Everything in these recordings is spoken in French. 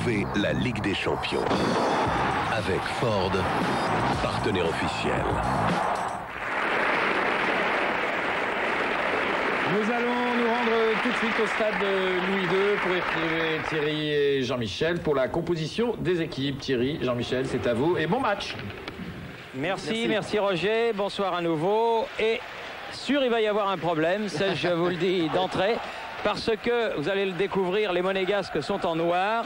Retrouvez la Ligue des Champions avec Ford, partenaire officiel. Nous allons nous rendre tout de suite au stade Louis II pour y retrouver Thierry et Jean-Michel pour la composition des équipes. Thierry, Jean-Michel, c'est à vous et bon match. Merci Roger, bonsoir à nouveau. Et sûr, il va y avoir un problème, ça je vous le dis d'entrée, parce que vous allez le découvrir, les Monégasques sont en noir.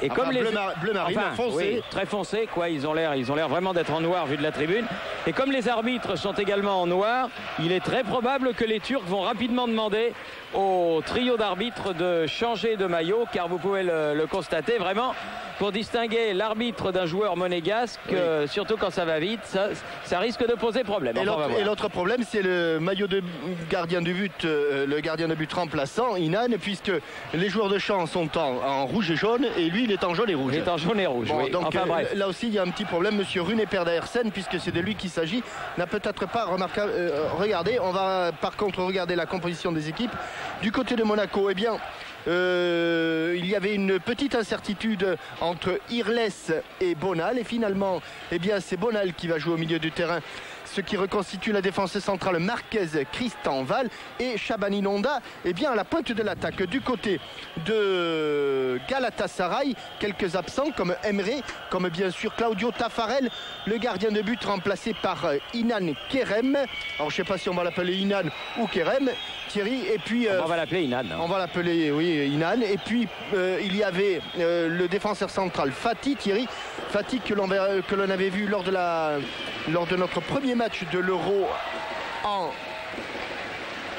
Et comme les bleu marine, foncé. Oui, très foncé, quoi. Ils ont l'air vraiment d'être en noir vu de la tribune. Et comme les arbitres sont également en noir, il est très probable que les Turcs vont rapidement demander au trio d'arbitres de changer de maillot, car vous pouvez le constater vraiment. Pour distinguer l'arbitre d'un joueur monégasque, oui. Surtout quand ça va vite, ça risque de poser problème. Et l'autre problème, c'est le maillot de gardien de but, le gardien de but remplaçant, Inan, puisque les joueurs de champ sont en rouge et jaune, et lui, il est en jaune et rouge. Il est en jaune et rouge, bon, oui. Donc enfin, bref. Là aussi, il y a un petit problème. Monsieur Rune Perdersen, puisque c'est de lui qu'il s'agit, n'a peut-être pas remarqué. Regardez, on va par contre regarder la composition des équipes. Du côté de Monaco, eh bien... il y avait une petite incertitude entre Irles et Bonal, et finalement eh bien c'est Bonal qui va jouer au milieu du terrain, ce qui reconstitue la défense centrale. Marquez, Christian Val et Shabani Nonda eh bien à la pointe de l'attaque. Du côté de Galatasaray, quelques absents comme Emre, comme bien sûr Claudio Taffarel, le gardien de but remplacé par Inan Kerem. Alors je ne sais pas si on va l'appeler Inan ou Kerem, Thierry. Et puis on va l'appeler Inan. On va l'appeler, oui, Inan. Et puis il y avait le défenseur central Fatih, Thierry. Fatih que l'on avait vu lors de notre premier match de l'Euro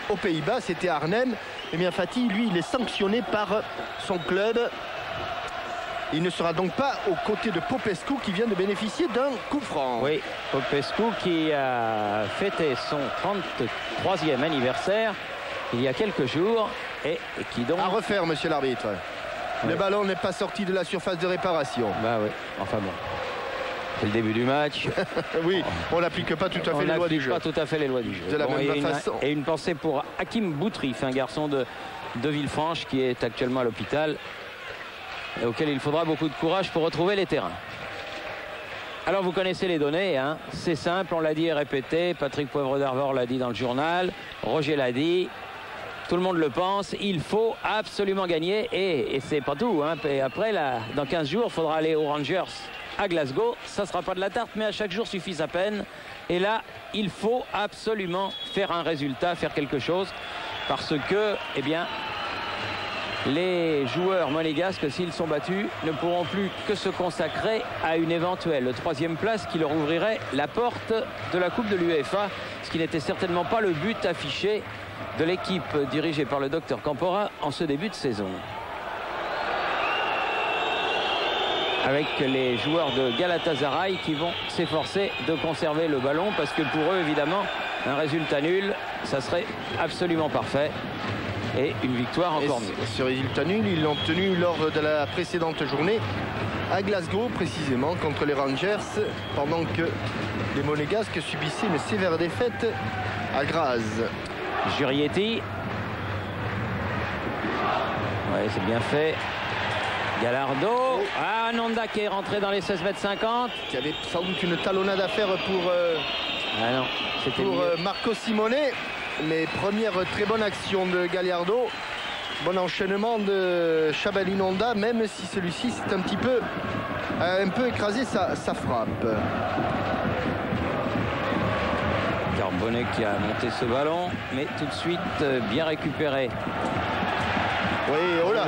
aux Pays-Bas, c'était à Arnhem. Et bien Fatih, lui, il est sanctionné par son club. Il ne sera donc pas aux côtés de Popescu qui vient de bénéficier d'un coup franc. Oui, Popescu qui a fêté son 33e anniversaire il y a quelques jours et qui donc... À refaire, monsieur l'arbitre. Oui. Le ballon n'est pas sorti de la surface de réparation. Bah oui, enfin bon. C'est le début du match. Oui, on n'applique pas tout à fait les lois du jeu. Pas tout à fait les lois du jeu. De la même façon. Et une pensée pour Hakim Boutrif, un garçon de Villefranche qui est actuellement à l'hôpital et auquel il faudra beaucoup de courage pour retrouver les terrains. Alors vous connaissez les données, hein. C'est simple, on l'a dit et répété. Patrick Poivre d'Arvor l'a dit dans le journal. Roger l'a dit. Tout le monde le pense, il faut absolument gagner et c'est pas tout, hein. Et après, là, dans 15 jours, il faudra aller aux Rangers à Glasgow. Ça ne sera pas de la tarte, mais à chaque jour suffit sa peine. Et là, il faut absolument faire un résultat, faire quelque chose, parce que, eh bien, les joueurs monégasques, s'ils sont battus, ne pourront plus que se consacrer à une éventuelle 3e place qui leur ouvrirait la porte de la Coupe de l'UEFA, ce qui n'était certainement pas le but affiché de l'équipe dirigée par le docteur Campora en ce début de saison. Avec les joueurs de Galatasaray qui vont s'efforcer de conserver le ballon parce que pour eux, évidemment, un résultat nul, ça serait absolument parfait. Et une victoire encore mieux. Ce résultat nul, ils l'ont obtenu lors de la précédente journée à Glasgow, précisément, contre les Rangers, pendant que les Monégasques subissaient une sévère défaite à Graz. Jurietti. Ouais, c'est bien fait. Gallardo. Ah, Nonda qui est rentré dans les 16,50 m. Qui avait sans doute une talonnade à faire pour Marco Simone. Mais première très bonne action de Gallardo. Bon enchaînement de Shabani Nonda, même si celui-ci s'est un peu écrasé sa frappe. Carbonnet qui a monté ce ballon, mais tout de suite bien récupéré. Oui, oh là.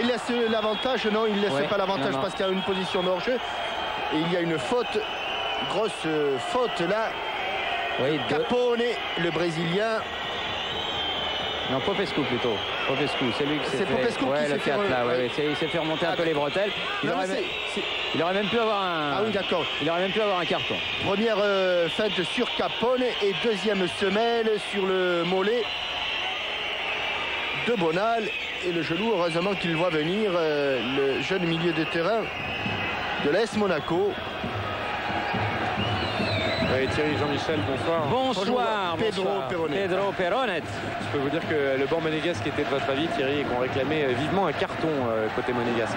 Il laisse l'avantage, non, il ne laisse pas l'avantage parce qu'il y a une position de hors-jeu. Et il y a une faute, grosse faute là. Oui, Capone, le Brésilien. Non, Popescu plutôt. Popescu, c'est lui qui s'est fait... C'est Popescu qui s'est fait... il s'est fait remonter un peu les bretelles. Il aurait même pu avoir un... Ah oui, d'accord. Il aurait même pu avoir un carton. Première feinte sur Capone et deuxième semelle sur le mollet de Bonal. Et le genou, heureusement qu'il voit venir le jeune milieu de terrain de l'AS Monaco. Thierry, Jean-Michel, bonsoir. Bonsoir, Pedro Perronet. Je peux vous dire que le banc monégasque était de votre avis, Thierry, et qu'on réclamait vivement un carton côté monégasque.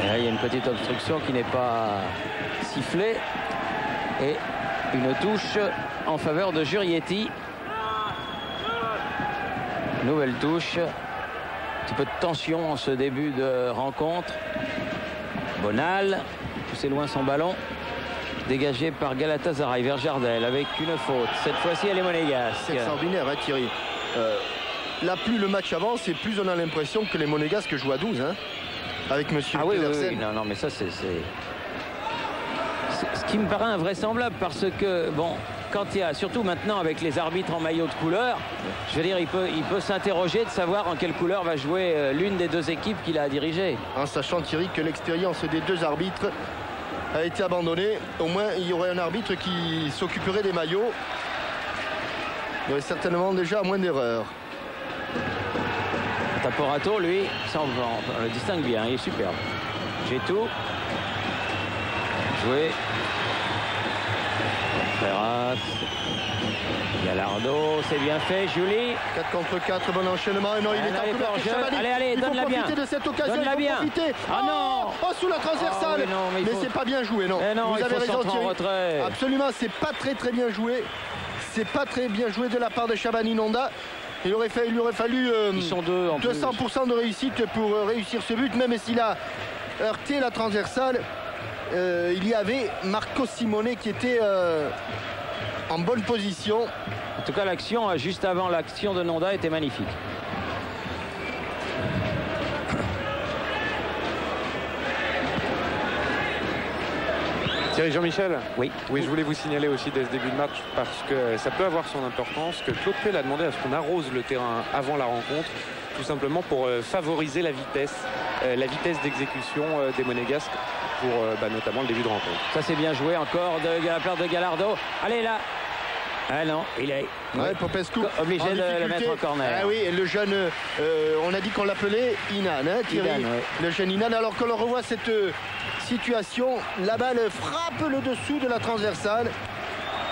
Et là, il y a une petite obstruction qui n'est pas sifflée. Et une touche en faveur de Jurietti. Nouvelle touche. Un petit peu de tension en ce début de rencontre. Bonal, poussé loin son ballon. Dégagé par Galatasaray vers Jardel avec une faute. Cette fois-ci, elle est monégasque. C'est extraordinaire, hein, Thierry. Là, plus le match avance et plus on a l'impression que les monégasques jouent à 12. Hein, avec monsieur Pedersen. Non, mais ça, c'est ce qui me paraît invraisemblable parce que, bon, quand il y a, surtout maintenant avec les arbitres en maillot de couleur, je veux dire, il peut s'interroger de savoir en quelle couleur va jouer l'une des deux équipes qu'il a à diriger. En sachant, Thierry, que l'expérience des deux arbitres a été abandonnée. Au moins, il y aurait un arbitre qui s'occuperait des maillots. Il y aurait certainement déjà moins d'erreurs. Taporato, lui, ça on le distingue bien, il est superbe. J'ai tout. Joué. Ferras. Gallardo, c'est bien fait, Julie. 4 contre 4, bon enchaînement. Et non, il est en couverture. Allez, donne-la bien. Il faut profiter de cette occasion. Donne-la bien. Ah non. Oh, sous la transversale. Oui, non, mais c'est pas bien joué, non. Non, vous avez raison, Thierry. Retrait. Absolument, c'est pas très bien joué. C'est pas très bien joué de la part de Shabani Nonda. Il lui aurait fallu Ils sont deux en 200% de réussite pour réussir ce but, même s'il a heurté la transversale. Il y avait Marco Simone qui était en bonne position. En tout cas, l'action juste avant l'action de Nonda était magnifique. Thierry, Jean-Michel. Oui, je voulais vous signaler aussi dès ce début de match parce que ça peut avoir son importance que Claude Puel a demandé à ce qu'on arrose le terrain avant la rencontre, tout simplement pour favoriser la vitesse d'exécution des monégasques pour notamment le début de rencontre. Ça c'est bien joué encore de la part de Gallardo. Allez là. Ah non, il est Popescu obligé de le mettre en corner. Ah oui, le jeune, on a dit qu'on l'appelait Inan, hein, Thierry. Inan, ouais. Le jeune Inan, alors que l'on revoit cette situation, la balle frappe le dessous de la transversale.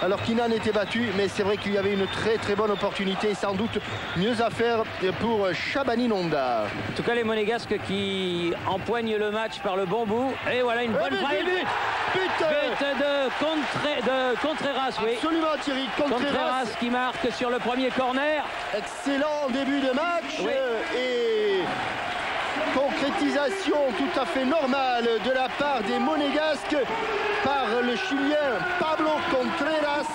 Alors qu'Inan était battu, mais c'est vrai qu'il y avait une très bonne opportunité et sans doute mieux à faire pour Shabani Nonda. En tout cas, les monégasques qui empoignent le match par le bon bout. Et voilà une bonne frappe. But de Contreras, oui. Absolument, Thierry. Contreras qui marque sur le premier corner. Excellent début de match. Oui. Et concrétisation tout à fait normale de la part des monégasques par le Chilien Pablo Contreras.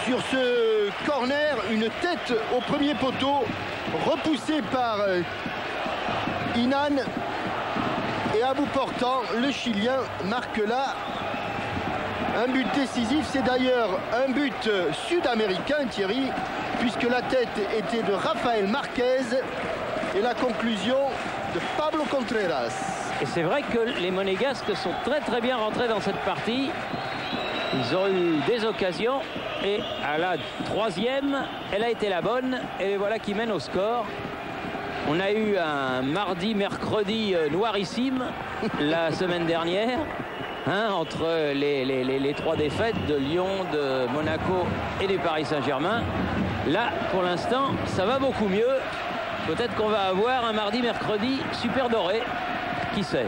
Sur ce corner, une tête au premier poteau repoussée par Inan. Et à bout portant, le Chilien marque là un but décisif. C'est d'ailleurs un but sud-américain, Thierry, puisque la tête était de Rafael Marquez et la conclusion de Pablo Contreras. Et c'est vrai que les monégasques sont très bien rentrés dans cette partie. Ils ont eu des occasions et à la troisième, elle a été la bonne et les voilà qui mènent au score. On a eu un mercredi noirissime la semaine dernière, hein, entre les trois défaites de Lyon, de Monaco et du Paris Saint-Germain. Là, pour l'instant, ça va beaucoup mieux. Peut-être qu'on va avoir un mercredi super doré. Qui sait?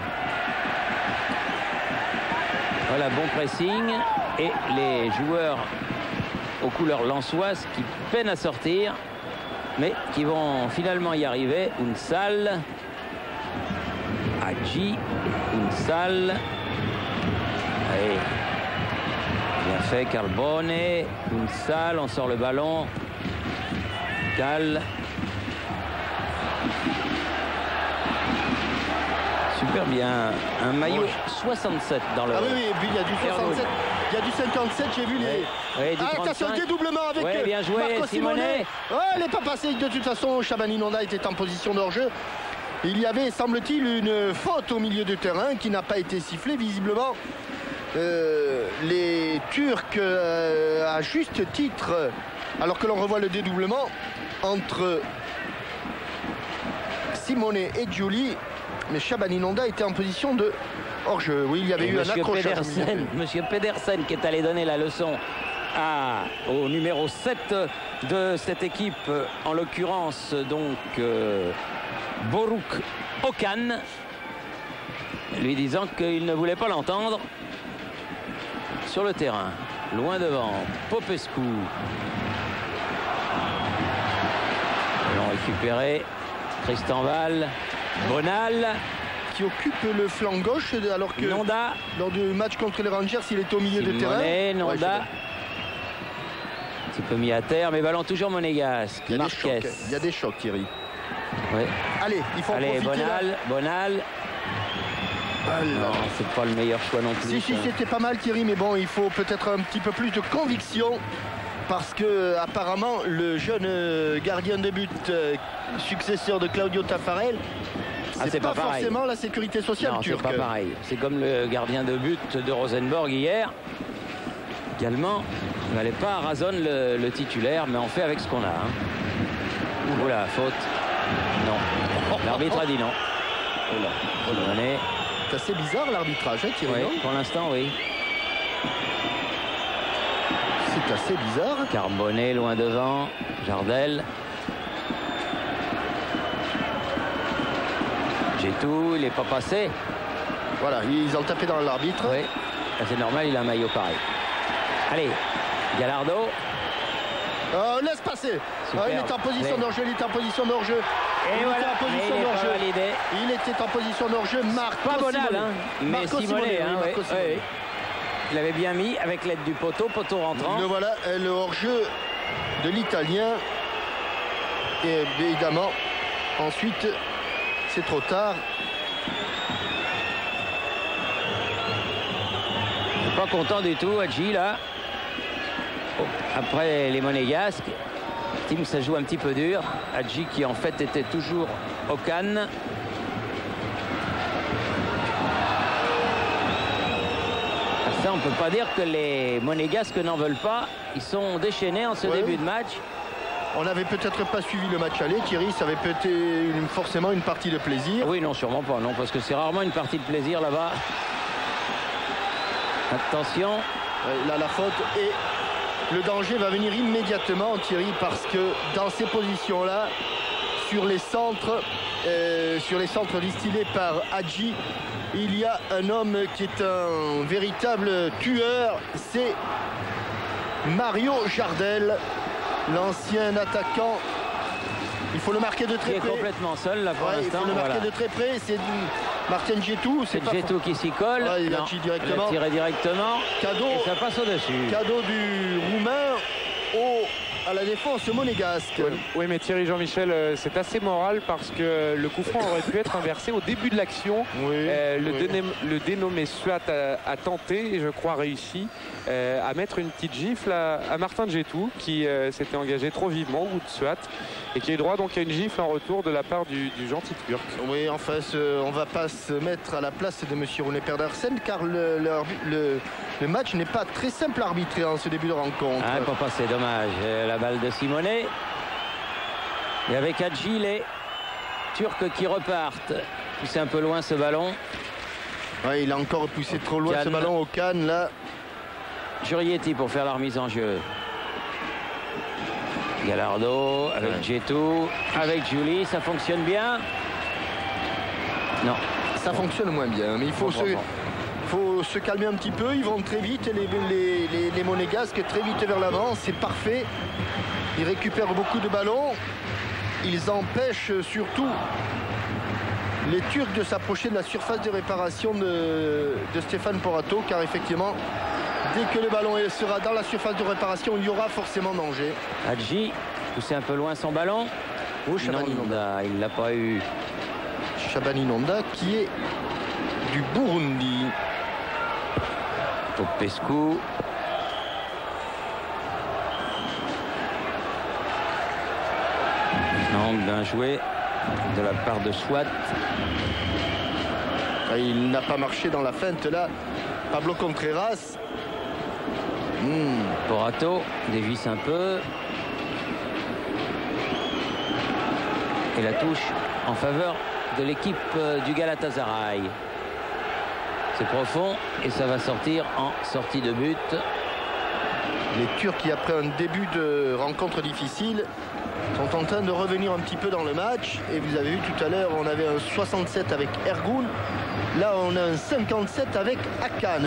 Voilà, bon pressing. Et les joueurs aux couleurs lensoises qui peinent à sortir, mais qui vont finalement y arriver. Unsal, Hadji, Unsal. Allez. Bien fait, Carbone, Unsal, on sort le ballon. Cal. Super bien, un maillot 67 dans le... Ah oui, et puis il y a du 67, il y a du 57, j'ai vu les... Oui, du 35. Attention, le dédoublement avec bien joué, Marco Simone. Simone. Elle n'est pas passée, de toute façon, Shabani Nonda était en position de hors-jeu. Il y avait, semble-t-il, une faute au milieu de terrain qui n'a pas été sifflée, visiblement. Les Turcs, à juste titre, alors que l'on revoit le dédoublement entre Simone et Giuli, mais Shabani Nonda était en position de hors-jeu. Oui, il y avait eu un accrochage. Monsieur Pedersen qui est allé donner la leçon au numéro 7 de cette équipe, en l'occurrence donc Boruk Okan, lui disant qu'il ne voulait pas l'entendre sur le terrain. Loin devant, Popescu. L'ont récupéré Tristan Val, Bonal qui occupe le flanc gauche alors que Nonda, lors du match contre les Rangers, il est au milieu de terrain. Nonda, un petit peu mis à terre, mais ballon toujours monégasque. Il y a des chocs, Thierry. Ouais. Allez, il faut en profiter. Bonal. Non, c'est pas le meilleur choix non plus. Si, c'était pas mal, Thierry, mais bon, il faut peut-être un petit peu plus de conviction. Parce que apparemment le jeune gardien de but successeur de Claudio Taffarel, c'est pas forcément la sécurité sociale turque. C'est pas pareil. C'est comme le gardien de but de Rosenborg hier. Également, il n'allait pas à Razon le titulaire, mais on fait avec ce qu'on a. Hein. Oula, faute. Non. L'arbitre a dit non. C'est assez bizarre l'arbitrage, hein, Thierry. Oui, pour l'instant, oui. C'est assez bizarre. Carbonnet loin devant. Jardel. J'ai tout, il n'est pas passé. Voilà, ils ont tapé dans l'arbitre. Oui, c'est normal, il a un maillot pareil. Allez, Gallardo. Laisse passer. Il est en position d'hors-jeu, il était en position d'hors-jeu. Et voilà, il était en position d'hors-jeu. Pas Bonal, hein, mais Simonet. Oui. Il l'avait bien mis avec l'aide du poteau rentrant. Le voilà, le hors-jeu de l'Italien. Et évidemment, ensuite, c'est trop tard. Je suis pas content du tout, Hadji, là. Après les Monégasques, Tim, ça joue un petit peu dur. Hadji qui en fait était toujours au Cannes. Ça, on ne peut pas dire que les Monégasques n'en veulent pas. Ils sont déchaînés en ce début de match. On n'avait peut-être pas suivi le match aller, Thierry. Ça avait peut-être forcément une partie de plaisir. Oui, non, sûrement pas. Non, parce que c'est rarement une partie de plaisir là-bas. Attention. Là, la faute. Et le danger va venir immédiatement, Thierry, parce que dans ces positions-là, sur les centres distillés par Hadji, il y a un homme qui est un véritable tueur. C'est Mario Jardel, l'ancien attaquant. Il faut le marquer de très près. Il est complètement seul là pour l'instant. Il faut le marquer de très près. C'est Martin Djetou. C'est Djetou qui s'y colle. Il a tiré directement. Cadeau. Et ça passe au-dessus. Cadeau du Roumain à la défense monégasque. Oui, mais Thierry Jean-Michel, c'est assez moral parce que le coup franc aurait pu être inversé au début de l'action. Le dénommé Suat a tenté, et je crois réussi, à mettre une petite gifle à Martin Djetou qui s'était engagé trop vivement au bout de Suat et qui est droit donc à une gifle en retour de la part du gentil turc. Oui, en face, on va pas se mettre à la place de monsieur Rune Pedersen car le match n'est pas très simple à arbitrer en ce début de rencontre. Ah, pas passé, dommage. La balle de Simonet. Et avec Hadji, les Turcs qui repartent. Poussé un peu loin ce ballon. Ouais, il a encore poussé trop loin ce ballon au Cannes là. Jurietti pour faire la remise en jeu. Gallardo avec Djetou, avec Julie, ça fonctionne bien. Non. Ça fonctionne moins bien, mais il faut se calmer un petit peu. Ils vont très vite, les Monégasques très vite vers l'avant, c'est parfait. Ils récupèrent beaucoup de ballons. Ils empêchent surtout les Turcs de s'approcher de la surface de réparation de Stéphane Porato, car effectivement, dès que le ballon sera dans la surface de réparation, il y aura forcément danger. Hadji poussé un peu loin son ballon. Shabani Nonda, il ne l'a pas eu. Shabani Nonda qui est du Burundi. Popescu. Non, bien joué de la part de Swat. Il n'a pas marché dans la feinte là. Pablo Contreras. Porato dévisse un peu. Et la touche en faveur de l'équipe du Galatasaray. C'est profond et ça va sortir en sortie de but. Les Turcs qui, après un début de rencontre difficile, sont en train de revenir un petit peu dans le match. Et vous avez vu tout à l'heure, on avait un 67 avec Ergun. Là, on a un 57 avec Akan.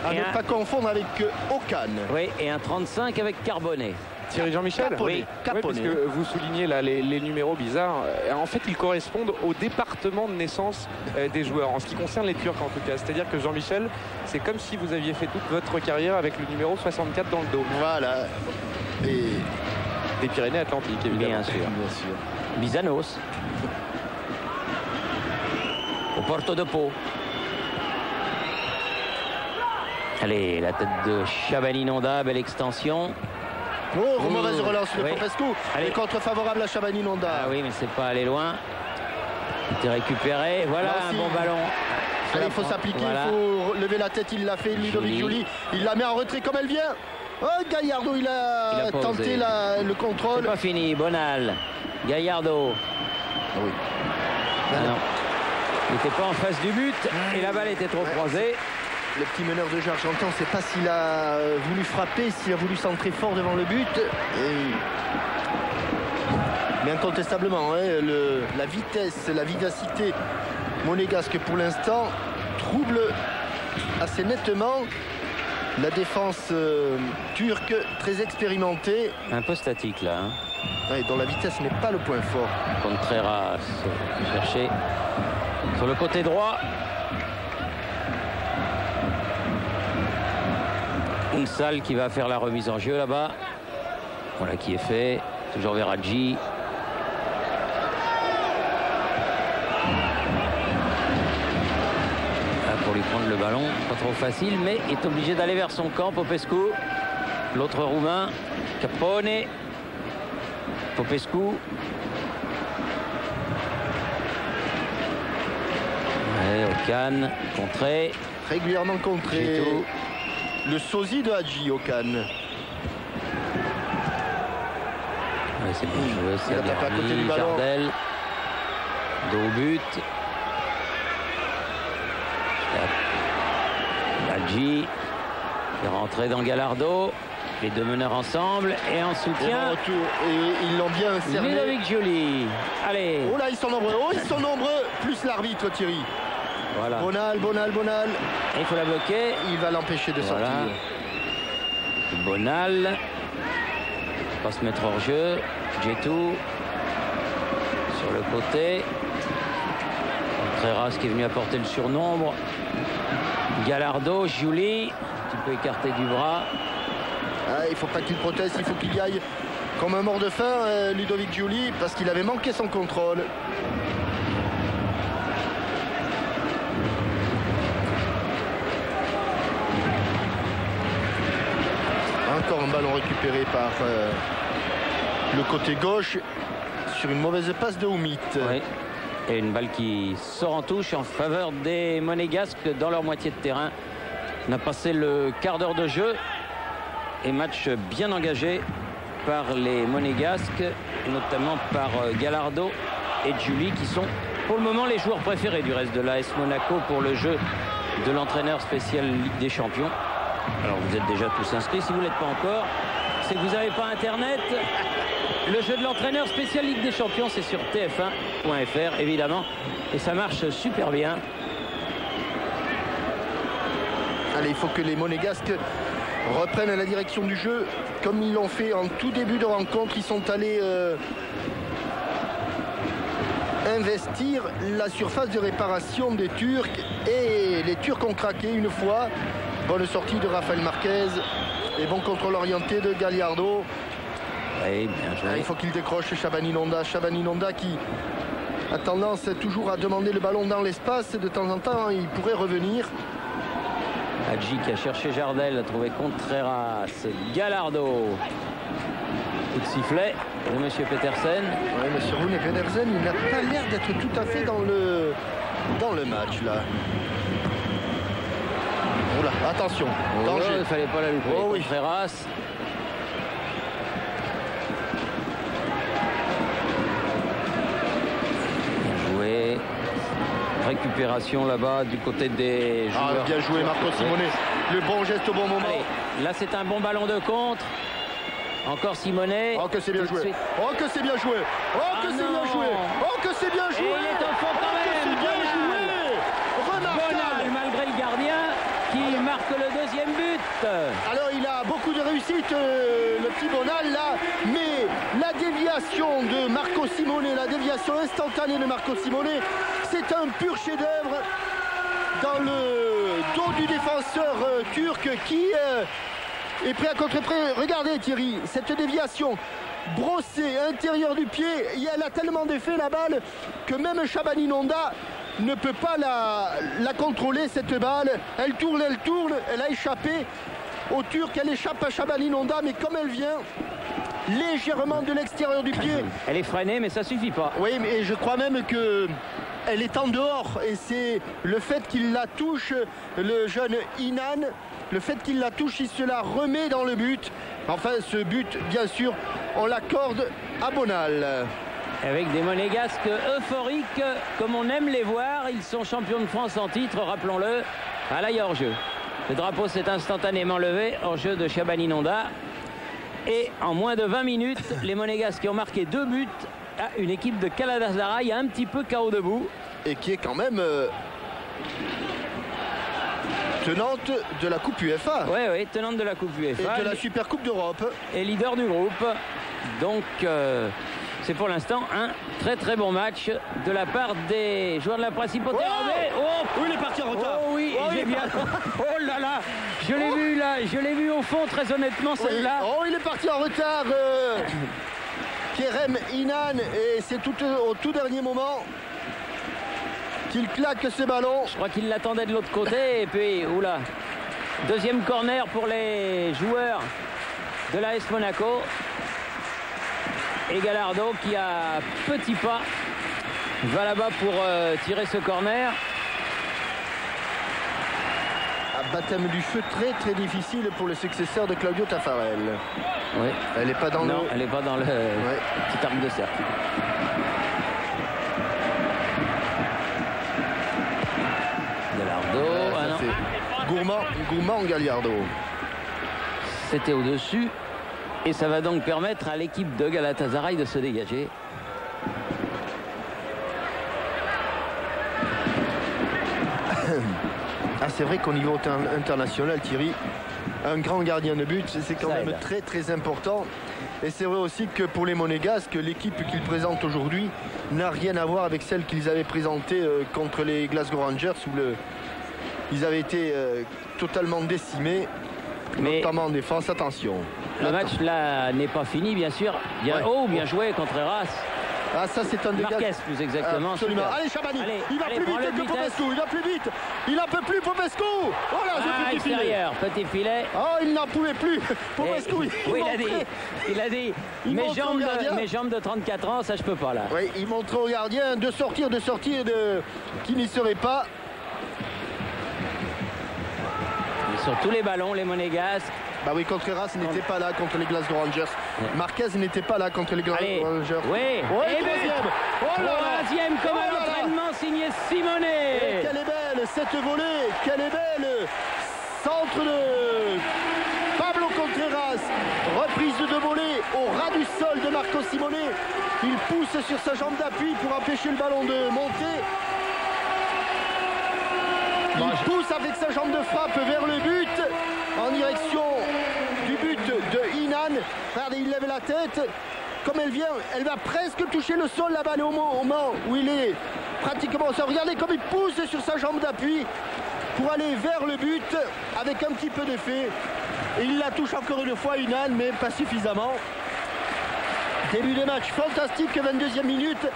À ne pas confondre avec Okan. Oui, et un 35 avec Carbonnet. Thierry Jean-Michel. Oui, parce que vous soulignez là les numéros bizarres. En fait, ils correspondent au département de naissance des joueurs, en ce qui concerne les Turcs en tout cas. C'est-à-dire que Jean-Michel, c'est comme si vous aviez fait toute votre carrière avec le numéro 64 dans le dos. Voilà. Et des Pyrénées-Atlantiques, évidemment. Bien sûr. Bizanos. Au Porto de Pau. Allez, la tête de Chabani-Nonda, belle extension. Oh, mauvaise relance de Popescu. Allez. Contre favorable à Chabani-Nonda. Ah oui, mais c'est pas aller loin. C'était récupéré. Voilà un bon ballon. Allez, il faut s'appliquer, voilà. Il faut lever la tête. Il l'a fait, Ludovic Giuli. Il la met en retrait comme elle vient. Oh, Gallardo, il a tenté le contrôle. C'est pas fini, Bonal. Gallardo. Ah oui. Ah non. Il n'était pas en face du but et la balle était trop croisée. Le petit meneur de jeu argentin, on ne sait pas s'il a voulu frapper, s'il a voulu centrer fort devant le but. Mais incontestablement, hein, la vitesse, la vivacité monégasque pour l'instant trouble assez nettement la défense turque, très expérimentée. Un peu statique là. Hein. Ouais, dont la vitesse n'est pas le point fort. Contreras cherché sur le côté droit. Une salle qui va faire la remise en jeu là-bas. Voilà qui est fait. Toujours vers Hadji. Pour lui prendre le ballon, pas trop facile, mais est obligé d'aller vers son camp. Popescu, l'autre roumain, Capone, Popescu. Okan, contré. Régulièrement contré. Le sosie de Hadji, Okan. Ouais, c'est bien joué, c'est à côté du ballon. Jardel. Dos au but. Hadji est rentré dans Gallardo. Les deux meneurs ensemble et en soutien. Et ils l'ont bien cerné. Ludovic Giuli. Allez. Oh là, ils sont nombreux. Oh, ils sont nombreux. Plus l'arbitre, Thierry. Voilà. Bonal. Et il faut la bloquer. Il va l'empêcher de sortir. Bonal. Va se mettre hors jeu. Djetou. Sur le côté. Contreras qui est venu apporter le surnombre. Gallardo, Giuli. Un petit peu écarté du bras. Ah, il ne faut pas qu'il proteste, il faut qu'il y aille comme un mort de faim, Ludovic Giuli, parce qu'il avait manqué son contrôle. Encore un ballon récupéré par le côté gauche sur une mauvaise passe de Oumit. Oui. Et une balle qui sort en touche en faveur des Monégasques dans leur moitié de terrain. On a passé le quart d'heure de jeu. Et match bien engagé par les Monégasques, notamment par Gallardo et Giuli, qui sont pour le moment les joueurs préférés du reste de l'AS Monaco pour le jeu de l'entraîneur spécial Ligue des Champions. Alors vous êtes déjà tous inscrits, si vous ne l'êtes pas encore, c'est que vous n'avez pas internet. Le jeu de l'entraîneur spécial Ligue des Champions, c'est sur tf1.fr évidemment, et ça marche super bien. Allez, il faut que les Monégasques reprennent la direction du jeu comme ils l'ont fait en tout début de rencontre. Ils sont allés investir la surface de réparation des Turcs et les Turcs ont craqué une fois. Bonne sortie de Rafael Marquez et bon contrôle orienté de Gallardo. Oui, bien joué. Il faut qu'il décroche Chabani-Nonda. Chabani-Nonda qui a tendance toujours à demander le ballon dans l'espace. De temps en temps, il pourrait revenir. Hadji qui a cherché Jardel, a trouvé Contreras. Gallardo. Coup de sifflet de M. Petersen. Oui, M. Rune Pedersen, il n'a pas l'air d'être tout à fait dans le match là. Oh là, attention, danger. Il ne fallait pas la louper. Oui. Contreras. Bien joué. Récupération là-bas du côté des joueurs. Bien joué Marco Simone. Le bon geste au bon moment. Allez, là c'est un bon ballon de contre. Encore Simone. Oh que c'est bien joué. Oh que c'est bien joué. Oh que c'est bien joué. Oh que c'est bien joué. Et il est au fond quand même. C'est bien joué. Bonal, malgré le gardien qui marque le deuxième but. Alors il a beaucoup de réussite le petit Bonal là, mais la déviation de Marco Simone, la déviation instantanée de Marco Simone, c'est un pur chef-d'œuvre dans le dos du défenseur turc qui est prêt à contreprès. Regardez Thierry, cette déviation brossée intérieur du pied, elle a tellement d'effet la balle que même Shabani Nonda ne peut pas la contrôler cette balle. Elle tourne, elle a échappé au Turc, elle échappe à Shabani Nonda, mais comme elle vient légèrement de l'extérieur du pied. Elle est freinée, mais ça suffit pas. Oui, mais je crois même que elle est en dehors, et c'est le fait qu'il la touche, le jeune Inan, le fait qu'il la touche, il se la remet dans le but. Enfin, ce but, bien sûr, on l'accorde à Bonal. Avec des Monégasques euphoriques, comme on aime les voir. Ils sont champions de France en titre, rappelons-le. Ah là, il y a hors-jeu. Le drapeau s'est instantanément levé, hors-jeu de Shabani Nonda. Et en moins de 20 minutes, les Monégasques ont marqué 2 buts à une équipe de Galatasaray un petit peu KO debout. Et qui est quand même tenante de la Coupe UEFA. Oui, tenante de la Coupe UEFA. Et de la Super Coupe d'Europe. Et leader du groupe. Donc, c'est pour l'instant un très très bon match de la part des joueurs de la Principauté. Oh, il est parti en retard. Oh oui, j'ai bien. Oh là là, je l'ai vu là, je l'ai vu au fond très honnêtement celle-là. Oh, il est parti en retard. Kerem Inan, et c'est au tout dernier moment qu'il claque ce ballon. Je crois qu'il l'attendait de l'autre côté et puis oula. Deuxième corner pour les joueurs de l'AS Monaco. Et Gallardo qui a petit pas va là-bas pour tirer ce corner. Un baptême du feu très très difficile pour le successeur de Claudio Taffarel. Oui. Elle n'est pas dans non, elle n'est pas dans le petit arc de cercle. Gallardo. Gourmand Gallardo. C'était au-dessus. Et ça va donc permettre à l'équipe de Galatasaray de se dégager. C'est vrai qu'au niveau international, Thierry, un grand gardien de but, c'est quand même très très important. Et c'est vrai aussi que pour les Monégasques, l'équipe qu'ils présentent aujourd'hui n'a rien à voir avec celle qu'ils avaient présentée contre les Glasgow Rangers, où ils avaient été totalement décimés, notamment en défense. Attention. Le match là n'est pas fini, bien sûr. Bien joué Contreras. Ah, ça c'est un dégât. Marquez plus exactement. Absolument. Allez Shabani, il va plus vite que Popescu, il va plus vite. Il n'en peut plus Popescu. Oh là, ce petit filet. Petit filet. Oh, il n'en pouvait plus. Popescu, il a dit mes jambes de 34 ans, ça je peux pas là. Oui, il montre au gardien de sortir qui n'y serait pas. Sur tous les ballons, les Monégasques. Bah oui, Contreras n'était pas là contre les Glasgow Rangers. Marquez n'était pas là contre les Glasgow Rangers. Oui, troisième comme un entraînement signé Simone. Et quelle est belle cette volée, quelle est belle. Centre de Pablo Contreras. Reprise de volée au ras du sol de Marco Simone. Il pousse sur sa jambe d'appui pour empêcher le ballon de monter. Il pousse avec sa jambe de frappe vers le but, en direction du but de Inan. Regardez, il lève la tête. Comme elle vient, elle va presque toucher le sol, la balle au moment où il est pratiquement au sol. Regardez comme il pousse sur sa jambe d'appui pour aller vers le but avec un petit peu d'effet. Et il la touche encore une fois, Inan, mais pas suffisamment. Début de match fantastique, 22e minute.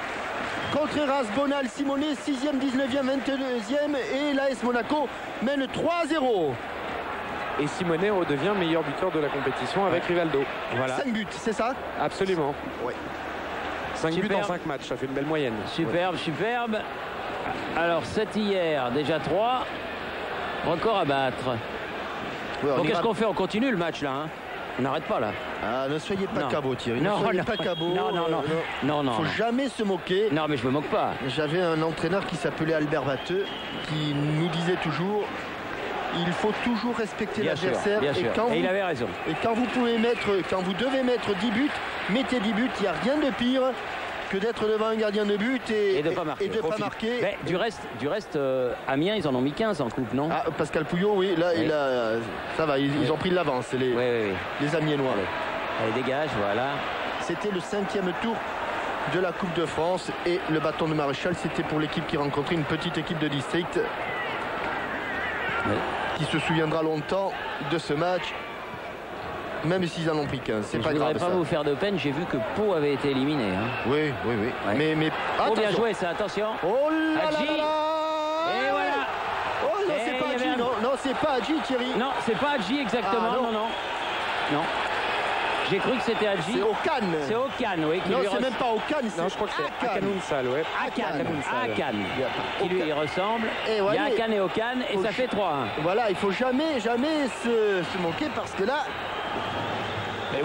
Contreras, Bonal, Simone, 6e, 19e, 22e et l'AS Monaco mène 3-0. Et Simone redevient meilleur buteur de la compétition avec Rivaldo. Voilà. 5 buts, c'est ça? Absolument. Oui. 5 buts en 5 matchs, ça fait une belle moyenne. Superbe. Alors 7 hier, déjà 3. Record à battre. Bon, qu'est-ce qu'on fait? On continue le match là. On n'arrête pas là. Ah, ne soyez pas Non. cabot, Thierry. Non, ne soyez non. pas cabot. Non. Faut jamais se moquer. Non, mais je me moque pas. J'avais un entraîneur qui s'appelait Albert Watteux qui nous disait toujours il faut toujours respecter Bien sûr, l'adversaire. bien sûr. Et il avait raison. Et quand vous devez mettre 10 buts, mettez 10 buts. Il n'y a rien de pire que d'être devant un gardien de but et de pas marquer. Mais du reste, Amiens, ils en ont mis 15 en coupe, non? Ah, Pascal Pouillot, oui, là, Oui. ça va, ils ont pris de l'avance, Oui. les Amiénois. Allez, dégage, voilà. C'était le 5e tour de la Coupe de France et le bâton de maréchal, c'était pour l'équipe qui rencontrait une petite équipe de district qui se souviendra longtemps de ce match, même s'ils en ont pris 15. C'est pas Je grave. voudrais pas Ça. vous faire de peine, j'ai vu que Pau avait été éliminé. Hein. Oui. Ouais. Mais Oh, bien attention. joué ça, attention. Oh là là Hadji. là là. Et voilà. Oh non, Et c'est pas il y Hadji, avait un- non, c'est pas Hadji, Thierry. Non, c'est pas Hadji exactement, Ah, non. J'ai cru que c'était Hadji. C'est Okan. C'est Okan, oui. Qui Non, lui c'est même pas Okan, Non, je crois que c'est Akan. Akanounsal, ouais. Akan. Qui lui ressemble. Et Il y ouais, a mais- Akan et Okan et ça fait 3-1. Voilà, il faut jamais se moquer parce que là, et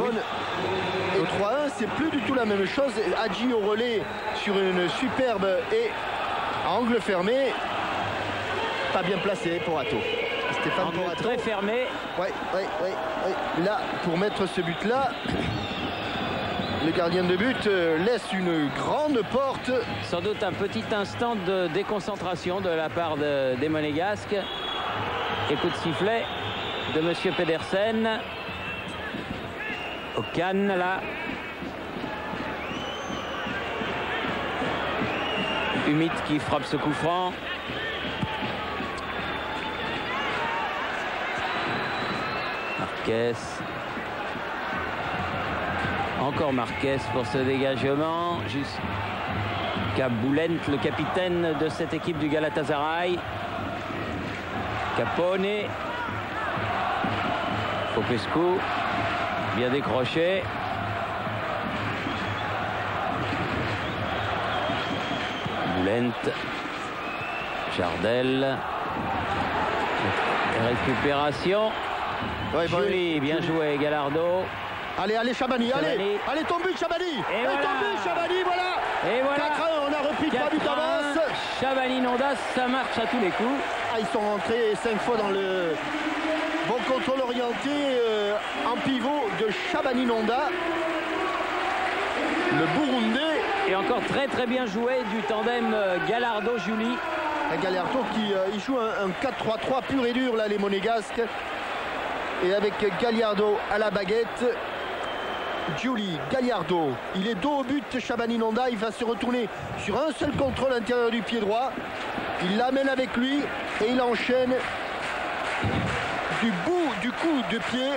3-1, c'est plus du tout la même chose. Hadji au relais sur une superbe et à angle fermé, pas bien placé pour Atto. Stéphane Angle Porato. très fermé. Ouais. Là, pour mettre ce but-là, le gardien de but laisse une grande porte. Sans doute un petit instant de déconcentration de la part des Monégasques. Et coup de sifflet de Monsieur Pedersen. Okan là. Humide qui frappe ce coup franc. Marquez. Encore Marquez pour ce dégagement. Jusqu'à Boulent, le capitaine de cette équipe du Galatasaray. Capone. Popescu. Bien décroché. Boulent. Jardel. Récupération. Ouais, Joli, bien joué Gallardo. Allez, Chabani, Chabani. allez, ton but, Chabani. Et voilà. ton but, Chabani, voilà. Et voilà. 4-1, on a repris 3 buts 4-1, d'avance. Chabani-Nonda, ça marche à tous les coups. Ils sont rentrés 5 fois dans le bon contrôle orienté en pivot de Chabani Nonda, le Burundais. Et encore très très bien joué du tandem Gallardo-Julie. Gallardo qui il joue un 4-3-3 pur et dur là, les Monégasques. Et avec Gallardo à la baguette, Giuli, Gallardo, il est dos au but, Chabani Nonda, il va se retourner sur un seul contrôle intérieur du pied droit. Il l'amène avec lui et il enchaîne du bout du coup de pied.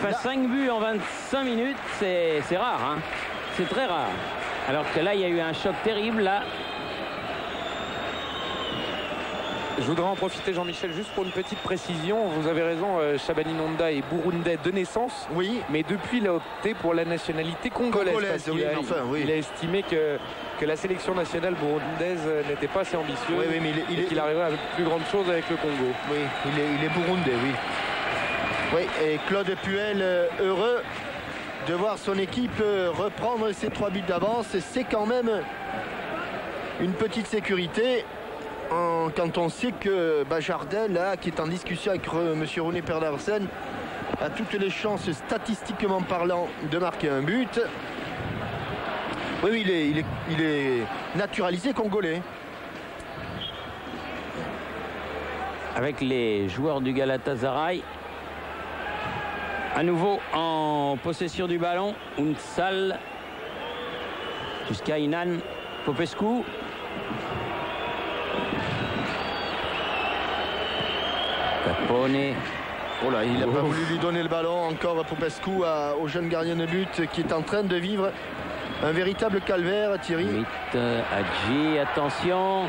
Enfin, 5 buts en 25 minutes, c'est rare, hein. C'est très rare. Alors que là, il y a eu un choc terrible, là. Je voudrais en profiter, Jean-Michel, juste pour une petite précision. Vous avez raison, Chabani Nonda est burundais de naissance. Oui. Mais depuis, il a opté pour la nationalité congolaise. Congolaise, parce oui, qu'il a, enfin, oui. il a estimé que la sélection nationale burundaise n'était pas assez ambitieuse. Oui, mais et qu'il arriverait à de plus grandes choses avec le Congo. Oui, il est burundais, oui. Oui, et Claude Puel, heureux de voir son équipe reprendre ses 3 buts d'avance. C'est quand même une petite sécurité quand on sait que Jardel, là, qui est en discussion avec M. René Pedersen, a toutes les chances, statistiquement parlant, de marquer un but. Oui, il est naturalisé congolais. Avec les joueurs du Galatasaray. À nouveau en possession du ballon. Unsal. Jusqu'à Inan. Popescu. Capone. Oh là, il n'a pas voulu lui donner le ballon encore à Popescu, au jeune gardien de but qui est en train de vivre un véritable calvaire, Thierry. 8, Hadji, attention.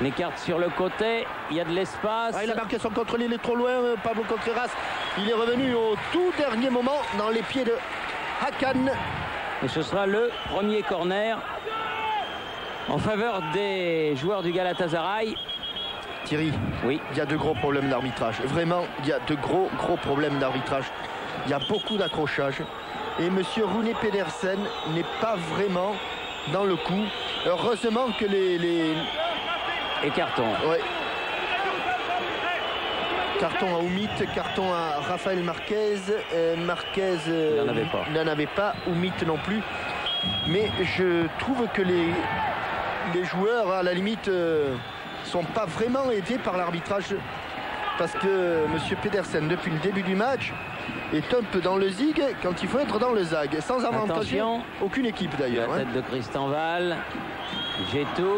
Les cartes sur le côté, il y a de l'espace. Il a marqué son contrôle, il est trop loin, Pablo Contreras. Il est revenu au tout dernier moment dans les pieds de Hakan. Et ce sera le premier corner en faveur des joueurs du Galatasaray. Thierry, oui, il y a de gros problèmes d'arbitrage. Vraiment, il y a de gros problèmes d'arbitrage. Il y a beaucoup d'accrochages. Et monsieur Rune Pedersen n'est pas vraiment dans le coup. Heureusement que les... Et carton. Ouais. Carton à Oumit, carton à Rafael Marquez. Marquez n'en avait pas, Oumit non plus. Mais je trouve que les joueurs, à la limite, sont pas vraiment aidés par l'arbitrage. Parce que M. Pedersen, depuis le début du match, est un peu dans le zig quand il faut être dans le zag. Sans avantager aucune équipe d'ailleurs. La tête de Christian Wall. Gétou.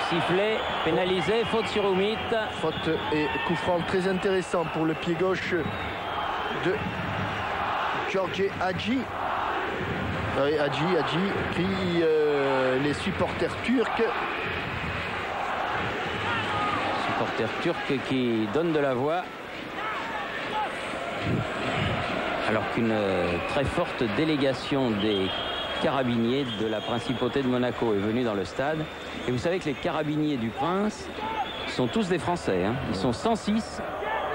Sifflet, pénalisé, faute sur Oumit. Faute et coup franc très intéressant pour le pied gauche de George Hadji. Oui, Hadji crie les supporters turcs. Supporters turcs qui donnent de la voix. Alors qu'une très forte délégation des carabiniers de la principauté de Monaco est venue dans le stade. Et vous savez que les carabiniers du Prince sont tous des Français. Hein. Ils sont 106,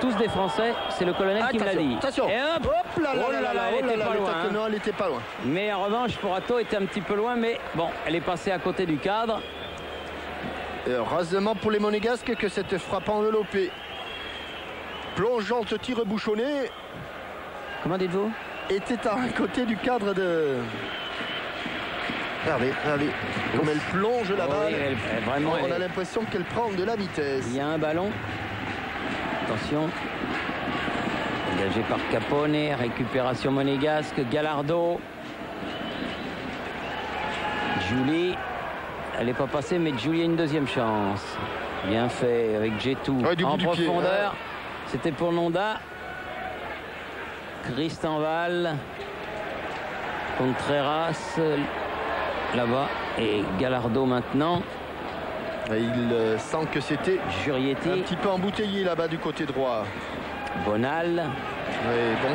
tous des Français. C'est le colonel qui me l'a dit. Attention. Et hop, elle était pas loin. Mais en revanche, Porato était un petit peu loin, mais bon, elle est passée à côté du cadre. Et heureusement pour les Monégasques que cette frappe enveloppée, plongeante, tir bouchonné. Comment dites-vous? Était à côté du cadre de... Regardez, comme elle plonge la balle. Vraiment, on a l'impression qu'elle prend de la vitesse. Il y a un ballon. Attention. Engagé par Capone. Récupération monégasque. Gallardo. Julie. Elle n'est pas passée, mais Julie a une deuxième chance. Bien fait avec Gétou. En profondeur. C'était pour Nonda. Christian Wall. Contreras. Là-bas, et Gallardo maintenant. Et il sent que c'était Jurietti. Un petit peu embouteillé là-bas du côté droit. Bonal. Oui, bon.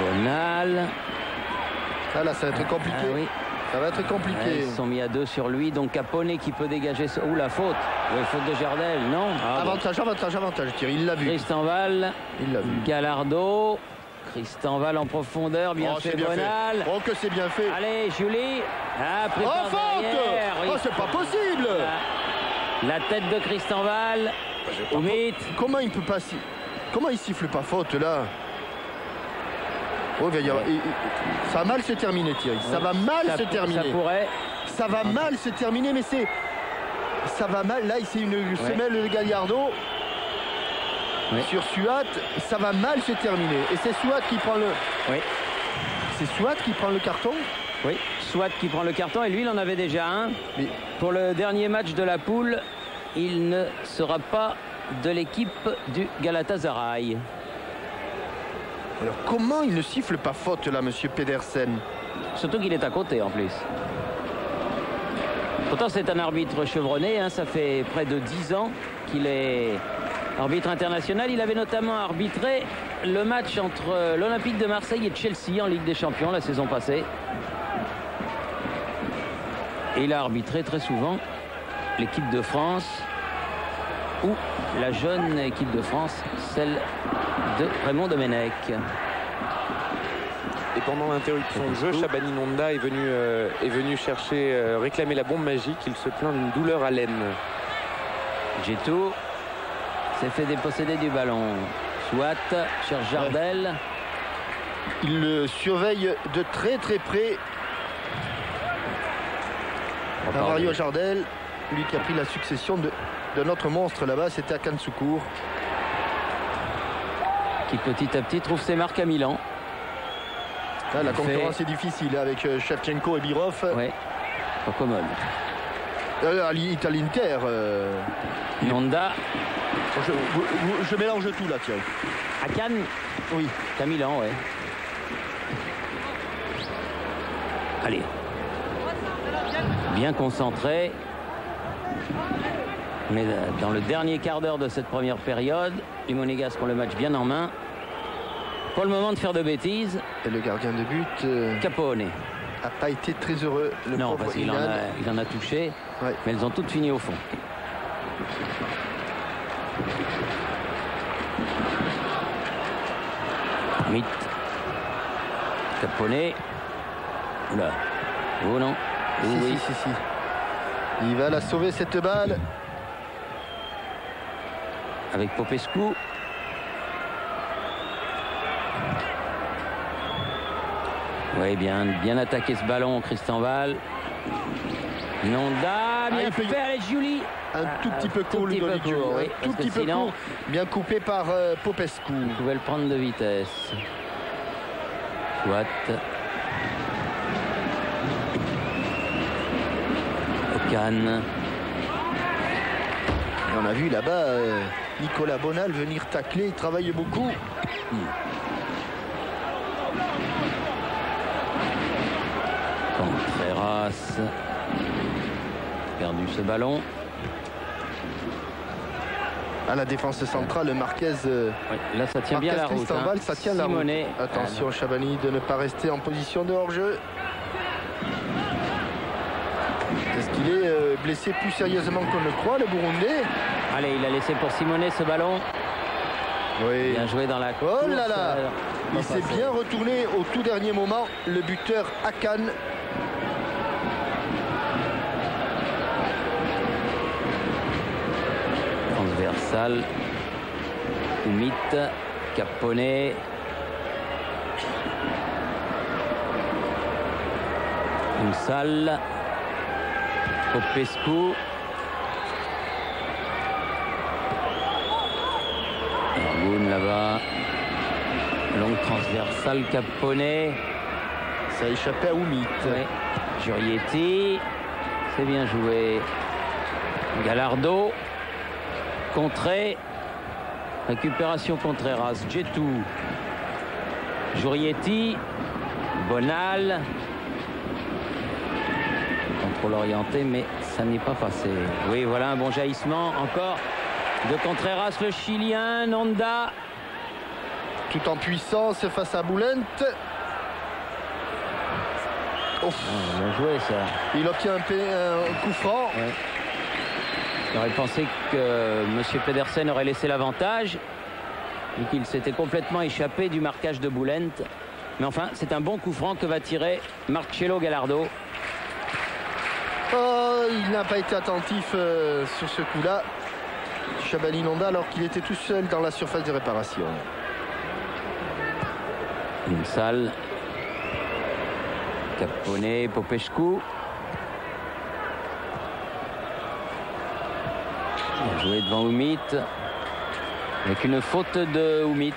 Bonal. Ah là, ça va être compliqué. Ah, oui. Ça va être compliqué. Ouais, ils sont mis à 2 sur lui, donc Capone qui peut dégager. Ouh, la faute. Oui, faute de Jardel, non. Avantage, Thierry, il l'a vu. Christian Wall. Il l'a vu. Gallardo. Christian Wall en profondeur, bien fait Bonal. Oh, que c'est bien fait. Allez, Julie. Ah, prépare derrière. Oh, c'est pas possible. La tête de Christian Wall. Oumit. Comment il peut pas Comment il siffle pas faute là? Oh, ça va mal se terminer, Thierry. Ça va mal se terminer. Ça pourrait. Ça va mal se terminer, mais ça va mal. Là, c'est une semelle de Gallardo. Oui. Sur Suat, ça va mal se terminer. Et c'est Suat qui prend le... Oui. C'est Suat qui prend le carton? Oui, Suat qui prend le carton. Et lui, il en avait déjà un. Mais... Pour le dernier match de la poule, il ne sera pas de l'équipe du Galatasaray. Alors, comment il ne siffle pas faute, là, monsieur Pedersen? Surtout qu'il est à côté, en plus. Pourtant, c'est un arbitre chevronné. Hein. Ça fait près de 10 ans qu'il est... arbitre international. Il avait notamment arbitré le match entre l'Olympique de Marseille et Chelsea en Ligue des Champions la saison passée. Et il a arbitré très souvent l'équipe de France ou la jeune équipe de France, celle de Raymond Domenech. Et pendant l'interruption de jeu, Shabani Nonda est venu chercher, réclamer la bombe magique. Il se plaint d'une douleur à l'aine. Gétou s'est fait déposséder du ballon. Soit cherche Jardel. Il le surveille de très très près. Mario Jardel, lui qui a pris la succession de notre monstre là-bas, c'était à Kansukur. Qui petit à petit trouve ses marques à Milan. Ah, la concurrence est difficile avec Shevchenko et Birov. Oui, pas commode. À l'Inter. Nonda. Je mélange tout là, Thierry. À Cannes? Oui. À Milan, ouais. Allez. Bien concentré. On est dans le dernier quart d'heure de cette première période. Les Monégasques ont le match bien en main. Pas le moment de faire de bêtises. Et le gardien de but Capone n'a pas été très heureux. Non, parce qu'il en a touché. Ouais. Mais elles ont toutes fini au fond. Mit. Caponnet. Oula. Oh non. Si, Oui. si. Il va la sauver cette balle. Avec Popescu. Oui, bien attaqué ce ballon, Christian Val. Nonda, bien fait, allez, Julie. Un tout petit peu court, Ludovic Julie. Oui, Un tout petit peu court. Bien coupé par Popescu. Il pouvait le prendre de vitesse. Soit. Ocan. On a vu là-bas Nicolas Bonal venir tacler. Il travaille beaucoup. Contreras. Perdu ce ballon. À la défense centrale, Marquez. Oui, là, ça tient bien la route. Val, ça tient la route. Simonet. Attention, Chabani, de ne pas rester en position de hors-jeu. Est-ce qu'il est blessé plus sérieusement qu'on le croit, le Burundais? Allez, il a laissé pour Simonet ce ballon. Oui. Bien joué dans la course. Oh là là! Il s'est bien retourné au tout dernier moment, le buteur Akan. Transversal. Oumit. Caponnet. Une salle. Popescu. Ergun là-bas. Longue transversale, Caponnet. Ça a échappé à Oumit. Ouais. Jurietti. C'est bien joué. Gallardo. Contré. Récupération Contreras. Djetou. Jurietti. Bonal. Contrôle orienté, mais ça n'est pas passé. Oui, voilà un bon jaillissement encore de Contreras, le Chilien. Nonda. Tout en puissance face à Boulent. Bien joué ça. Il obtient un coup franc. Ouais. J'aurais pensé que M. Pedersen aurait laissé l'avantage et qu'il s'était complètement échappé du marquage de Boulent. Mais enfin, c'est un bon coup franc que va tirer Marcello Gallardo. Oh, il n'a pas été attentif sur ce coup-là. Chabani Nonda, alors qu'il était tout seul dans la surface de réparation. Une salle. Caponnet, Popescu. Bien joué devant Oumit. Avec une faute de Oumit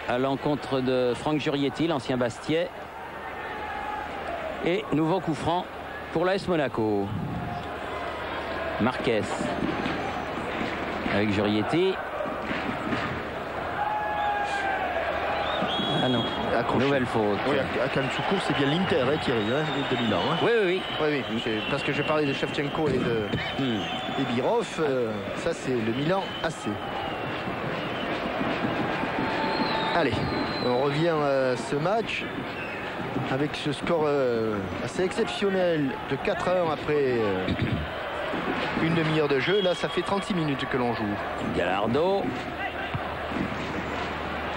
à l'encontre de Franck Jurietti, l'ancien Bastiais. Et nouveau coup franc pour l'AS Monaco. Marquez. Avec Jurietti. Ah non, Accroché. nouvelle faute. Oui, à Kanchoukour, c'est bien l'Inter, hein, Thierry, hein, de Milan. Hein. Oui. Oui, parce que je parlais de Shevchenko et de Birov. Ça, c'est le Milan AC. Allez, on revient à ce match avec ce score assez exceptionnel de 4-1 après une demi-heure de jeu. Là, ça fait 36 minutes que l'on joue. Gallardo.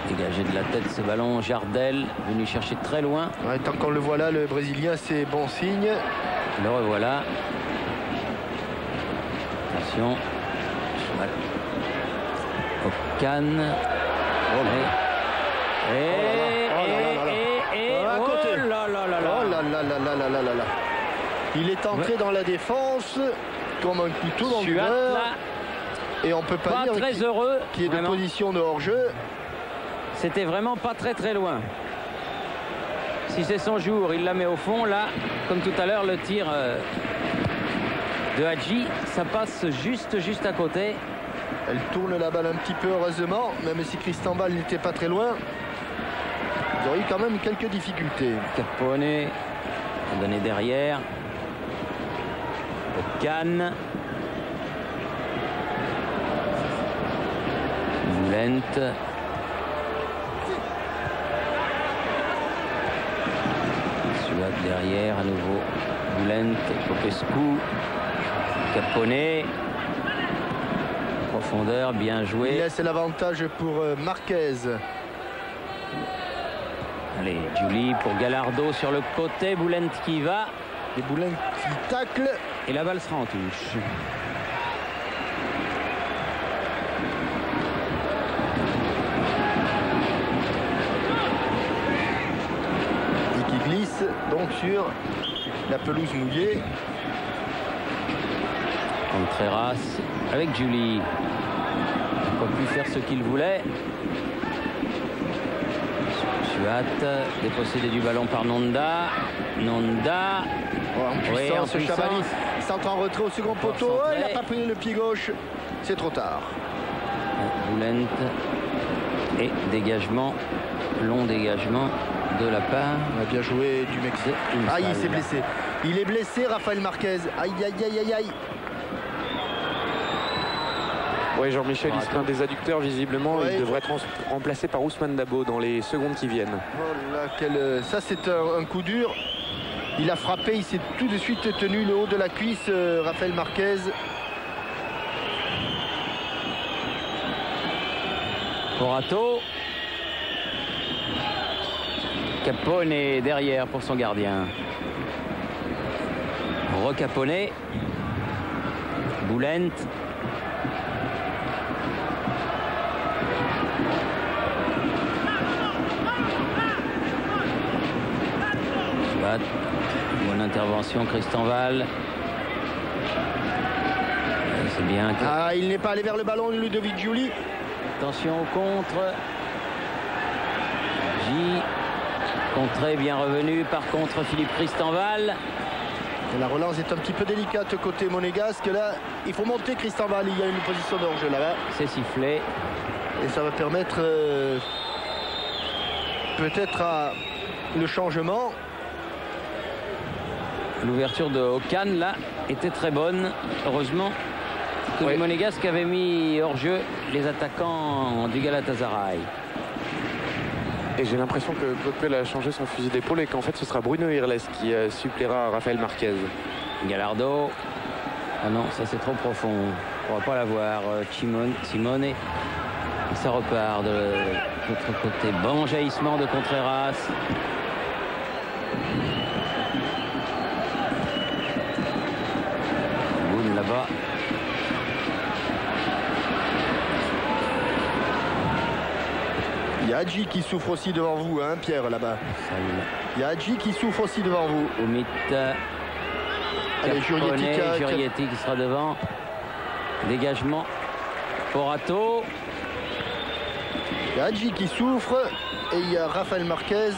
Dégagé de la tête ce ballon, Jardel venu chercher très loin. Ouais, tant qu'on le voit là, le Brésilien, c'est bon signe. Le revoilà. Attention. Ocan. Il est entré dans la défense comme un couteau dans le beurre. Et on peut pas dire très heureux qu'il est de position de hors-jeu. C'était vraiment pas très loin. Si c'est son jour, il la met au fond. Là, comme tout à l'heure, le tir de Hadji, ça passe juste à côté. Elle tourne la balle un petit peu, heureusement, même si Christian Val n'était pas très loin. Ils auraient eu quand même quelques difficultés. Caponnet, donné derrière. Cannes. Boulent. Suat derrière, à nouveau. Boulent, Popescu. Caponnet. Profondeur, bien joué. Il laisse l'avantage pour Marquez. Allez, Julie pour Gallardo sur le côté. Boulent qui va. Et Boulent qui tacle. Et la balle sera en touche. Et qui glisse donc sur la pelouse mouillée. Contreras avec Julie. Il n'a pas pu faire ce qu'il voulait. Suat, dépossédé du ballon par Nonda. Nonda. En puissance, oui, Chabani centre en retrait au second poteau. Il n'a pas pris le pied gauche. C'est trop tard. Boulent. Et dégagement. Long dégagement de la part. On a bien joué du Mexique. Aïe, il s'est blessé. Il est blessé, Rafael Marquez. Aïe, aïe, aïe, aïe, aïe. Oui, Jean-Michel, il serait un des adducteurs visiblement. Ouais. Il devrait être remplacé par Ousmane Dabo dans les secondes qui viennent. Voilà, ça c'est un coup dur. Il a frappé, il s'est tout de suite tenu le haut de la cuisse, Rafael Marquez. Porato. Capone est derrière pour son gardien. Recapone. Boulent. Bonne intervention, Christian Val. C'est bien. Ah, il n'est pas allé vers le ballon, Ludovic Giuli. Attention au contre. J. Contré, bien revenu. Par contre, Philippe Christenval. Et la relance est un petit peu délicate côté monégasque. Là, il faut monter Christenval. Il y a une position de hors-jeu là-bas. C'est sifflé. Et ça va permettre peut-être le changement. L'ouverture de Okan, là, était très bonne. Heureusement que les Monégasques avaient mis hors-jeu les attaquants du Galatasaray. Et j'ai l'impression que Claude Puel a changé son fusil d'épaule et qu'en fait ce sera Bruno Irles qui suppléera Rafael Marquez. Gallardo. Ah non, ça c'est trop profond. On ne pourra pas l'avoir. Simone. Ça repart de l'autre côté. Bon jaillissement de Contreras. Boum là-bas. Il y a Hadji qui souffre aussi devant vous, hein, Pierre, là-bas. Il y a Hadji qui souffre aussi devant vous. Omit. Allez, Jurietti qui sera devant. Dégagement. Porato. Il y a Hadji qui souffre. Et il y a Rafael Marquez.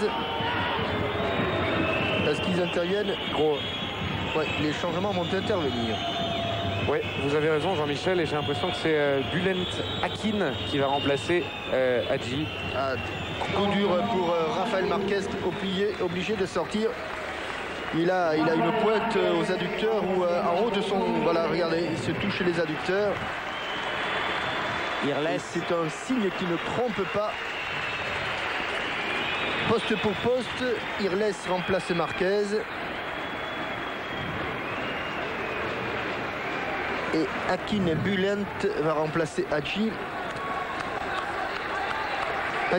Est-ce qu'ils interviennent? Ouais, les changements vont intervenir. Oui, vous avez raison Jean-Michel, et j'ai l'impression que c'est Bulent Akin qui va remplacer Hadji. Coup dur pour Rafael Marquez, obligé de sortir. Il a une pointe aux adducteurs ou en haut de son... Voilà, regardez, il se touche les adducteurs. C'est un signe qui ne trompe pas. Poste pour poste, Irles remplace Marquez. Et Akin Bulent va remplacer Hadji.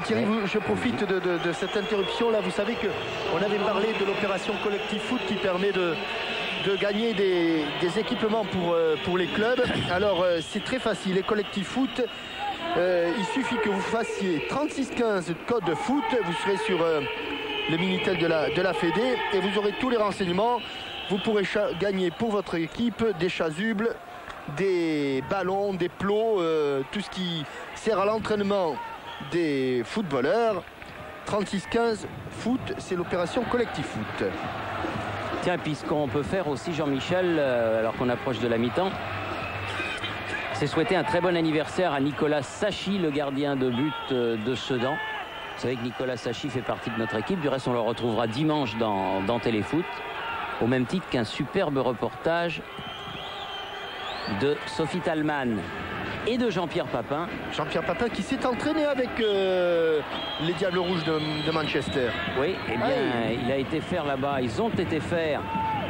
Thierry, je profite de cette interruption là. Vous savez qu'on avait parlé de l'opération Collectif Foot qui permet de gagner des équipements pour les clubs. Alors c'est très facile, les Collectif Foot, il suffit que vous fassiez 3615 code foot, vous serez sur le Minitel de la Fédé et vous aurez tous les renseignements. Vous pourrez gagner pour votre équipe des chasubles, des ballons, des plots, tout ce qui sert à l'entraînement des footballeurs. 3615 foot, c'est l'opération Collectif Foot. Tiens, puisqu'on peut faire aussi, Jean-Michel, alors qu'on approche de la mi-temps, c'est souhaiter un très bon anniversaire à Nicolas Sachi, le gardien de but de Sedan. Vous savez que Nicolas Sachi fait partie de notre équipe. Du reste, on le retrouvera dimanche dans Téléfoot, au même titre qu'un superbe reportage de Sophie Talman et de Jean-Pierre Papin. Jean-Pierre Papin qui s'est entraîné avec les Diables Rouges de Manchester. Oui, eh bien, il a été faire là-bas, ils ont été faire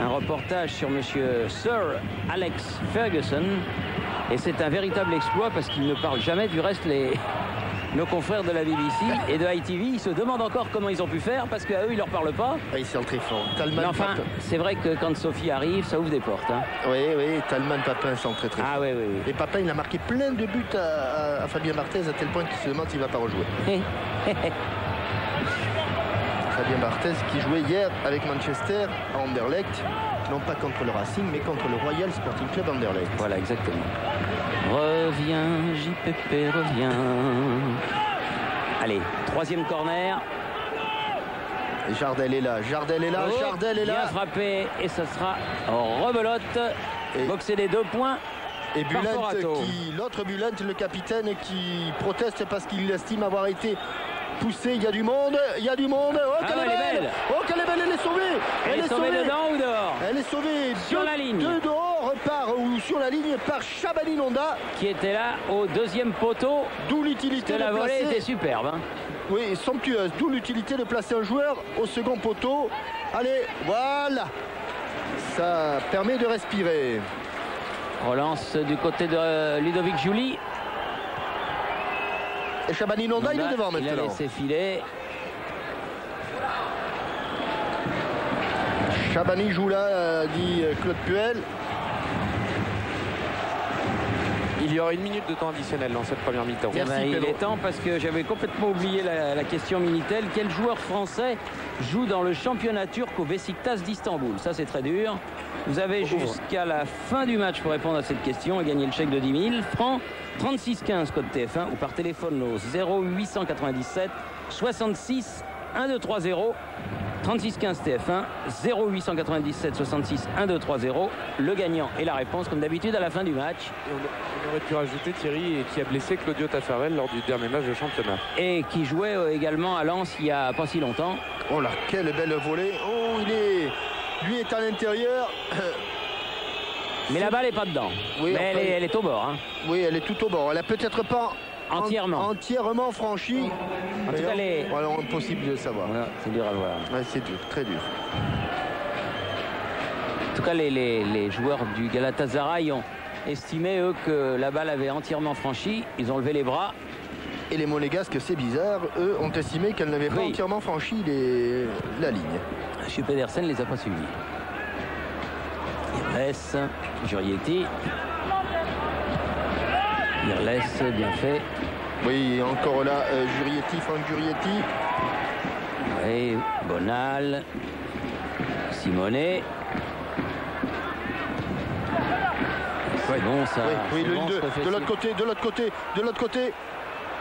un reportage sur monsieur Sir Alex Ferguson. Et c'est un véritable exploit parce qu'il ne parle jamais. Du reste, nos confrères de la BBC et de ITV, ils se demandent encore comment ils ont pu faire parce qu'à eux, ils leur parlent pas. Ah, ils sont très forts. Mais enfin, c'est vrai que quand Sophie arrive, ça ouvre des portes. Hein. Oui, Talman, Papin sont très forts. Ah oui. Et Papin, il a marqué plein de buts à Fabien Barthez à tel point qu'il se demande s'il va pas rejouer. Fabien Barthez qui jouait hier avec Manchester à Anderlecht, non pas contre le Racing, mais contre le Royal Sporting Club Anderlecht. Voilà, exactement. Reviens, JPP, reviens. Allez, troisième corner. Et Jardel est là, Oh, Jardel est là. Bien frappé, et ça sera rebelote. Et- Boxer les 2 points. Et Bulent, Forato. l'autre Bulent, le capitaine, qui proteste parce qu'il estime avoir été poussé. Il y a du monde. Oh, Ah, qu'elle est belle. Oh, qu'elle est belle, elle est sauvée. Elle est sauvée dedans ou dehors? Elle est sauvée Sur la ligne. De dehors ou sur la ligne par Shabani Nonda. Qui était là au deuxième poteau. D'où l'utilité Que de la volée placer. était superbe. Hein. Oui, somptueuse. D'où l'utilité de placer un joueur au second poteau. Allez, voilà. Ça permet de respirer. Relance du côté de Ludovic Julie. Et Shabani Nonda, il est devant Il a maintenant. laissé filer. Shabani joue là, dit Claude Puel. Il y aura 1 minute de temps additionnel dans cette première mi-temps. Merci, Il Pedro. est temps parce que j'avais complètement oublié la question Minitel. Quel joueur français joue dans le championnat turc au Beşiktaş d'Istanbul? Ça, c'est très dur. Vous avez jusqu'à la fin du match pour répondre à cette question et gagner le chèque de 10 000 francs. 3615 code TF1 ou par téléphone au 0897 66 1230. 3615 TF1 0897 66 1230. Le gagnant et la réponse comme d'habitude à la fin du match. Et on aurait pu rajouter Thierry qui a blessé Claudio Taffarel lors du dernier match de championnat. Et qui jouait également à Lens il y a pas si longtemps. Oh là, quelle belle volée. Oh, lui est à l'intérieur. Mais la balle n'est pas dedans. Oui, mais enfin, elle est au bord. Hein. Oui, elle est tout au bord. Elle a peut-être pas Entièrement franchi. En tout cas, Alors, impossible de le savoir. Voilà, c'est dur à voir. Ouais, c'est dur, très dur. En tout cas, les joueurs du Galatasaray ont estimé, eux, que la balle avait entièrement franchi. Ils ont levé les bras. Et les Monégasques, c'est bizarre, eux ont estimé qu'elle n'avait pas entièrement franchi la ligne. M. Pedersen ne les a pas suivis. Irles, Jurietti. Irles, bien fait. Oui, encore là, Franck Jurietti. Oui, Bonal. Simonet. C'est bon, ça. Oui, c'est le bon, 2. ce que fait De l'autre côté.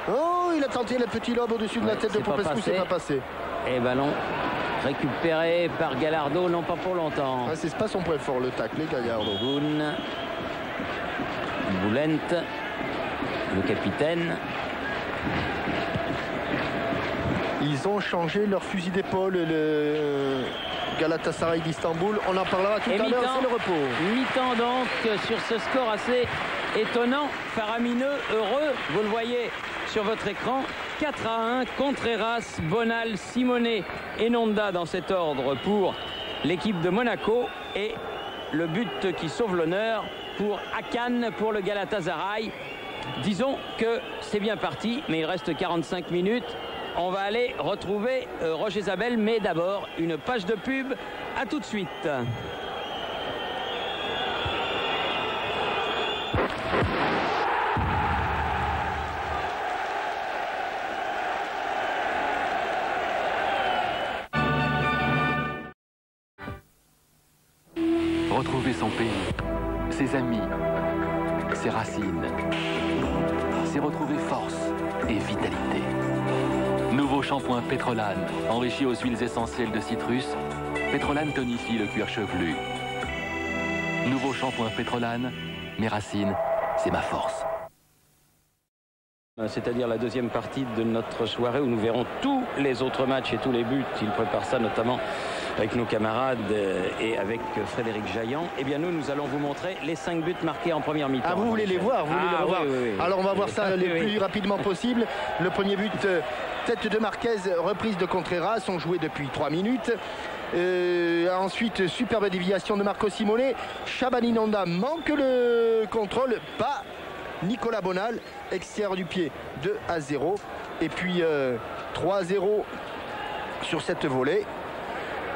Oh, il a tenté le petit lobe au-dessus de la tête de Popescu, c'est pas passé. Et ballon récupéré par Gallardo, non pas pour longtemps. Ah, c'est pas son point fort, le tacle, Gallardo. Boun, Bulent, le capitaine. Ils ont changé leur fusil d'épaule, le Galatasaray d'Istanbul. On en parlera tout à l'heure, c'est le repos. Mi-temps donc sur ce score assez étonnant, faramineux, heureux. Vous le voyez sur votre écran. 4-1, Contreras, Bonal, Simonet et Nonda dans cet ordre pour l'équipe de Monaco. Et le but qui sauve l'honneur pour Hakan, pour le Galatasaray. Disons que c'est bien parti, mais il reste 45 minutes. On va aller retrouver Roger Zabel, mais d'abord une page de pub. À tout de suite. Retrouver son pays, ses amis, ses racines. C'est retrouver force et vitalité. Nouveau shampoing Pétrolane, enrichi aux huiles essentielles de citrus. Pétrolane tonifie le cuir chevelu. Nouveau shampoing Pétrolane, mes racines, c'est ma force. C'est-à-dire la deuxième partie de notre soirée où nous verrons tous les autres matchs et tous les buts. Il prépare ça notamment avec nos camarades et avec Frédéric Jaillant. Eh bien nous allons vous montrer les 5 buts marqués en première mi-temps. Ah, vous voulez les voir, vous voulez les revoir. Oui. Alors on va voir ça le plus rapidement possible. Le premier but, tête de Marquez, reprise de Contreras, ont joué depuis 3 minutes. Ensuite, superbe déviation de Marco Simonet. Shabani Nonda manque le contrôle, pas Nicolas Bonal, extérieur du pied 2-0. Et puis 3-0 sur cette volée.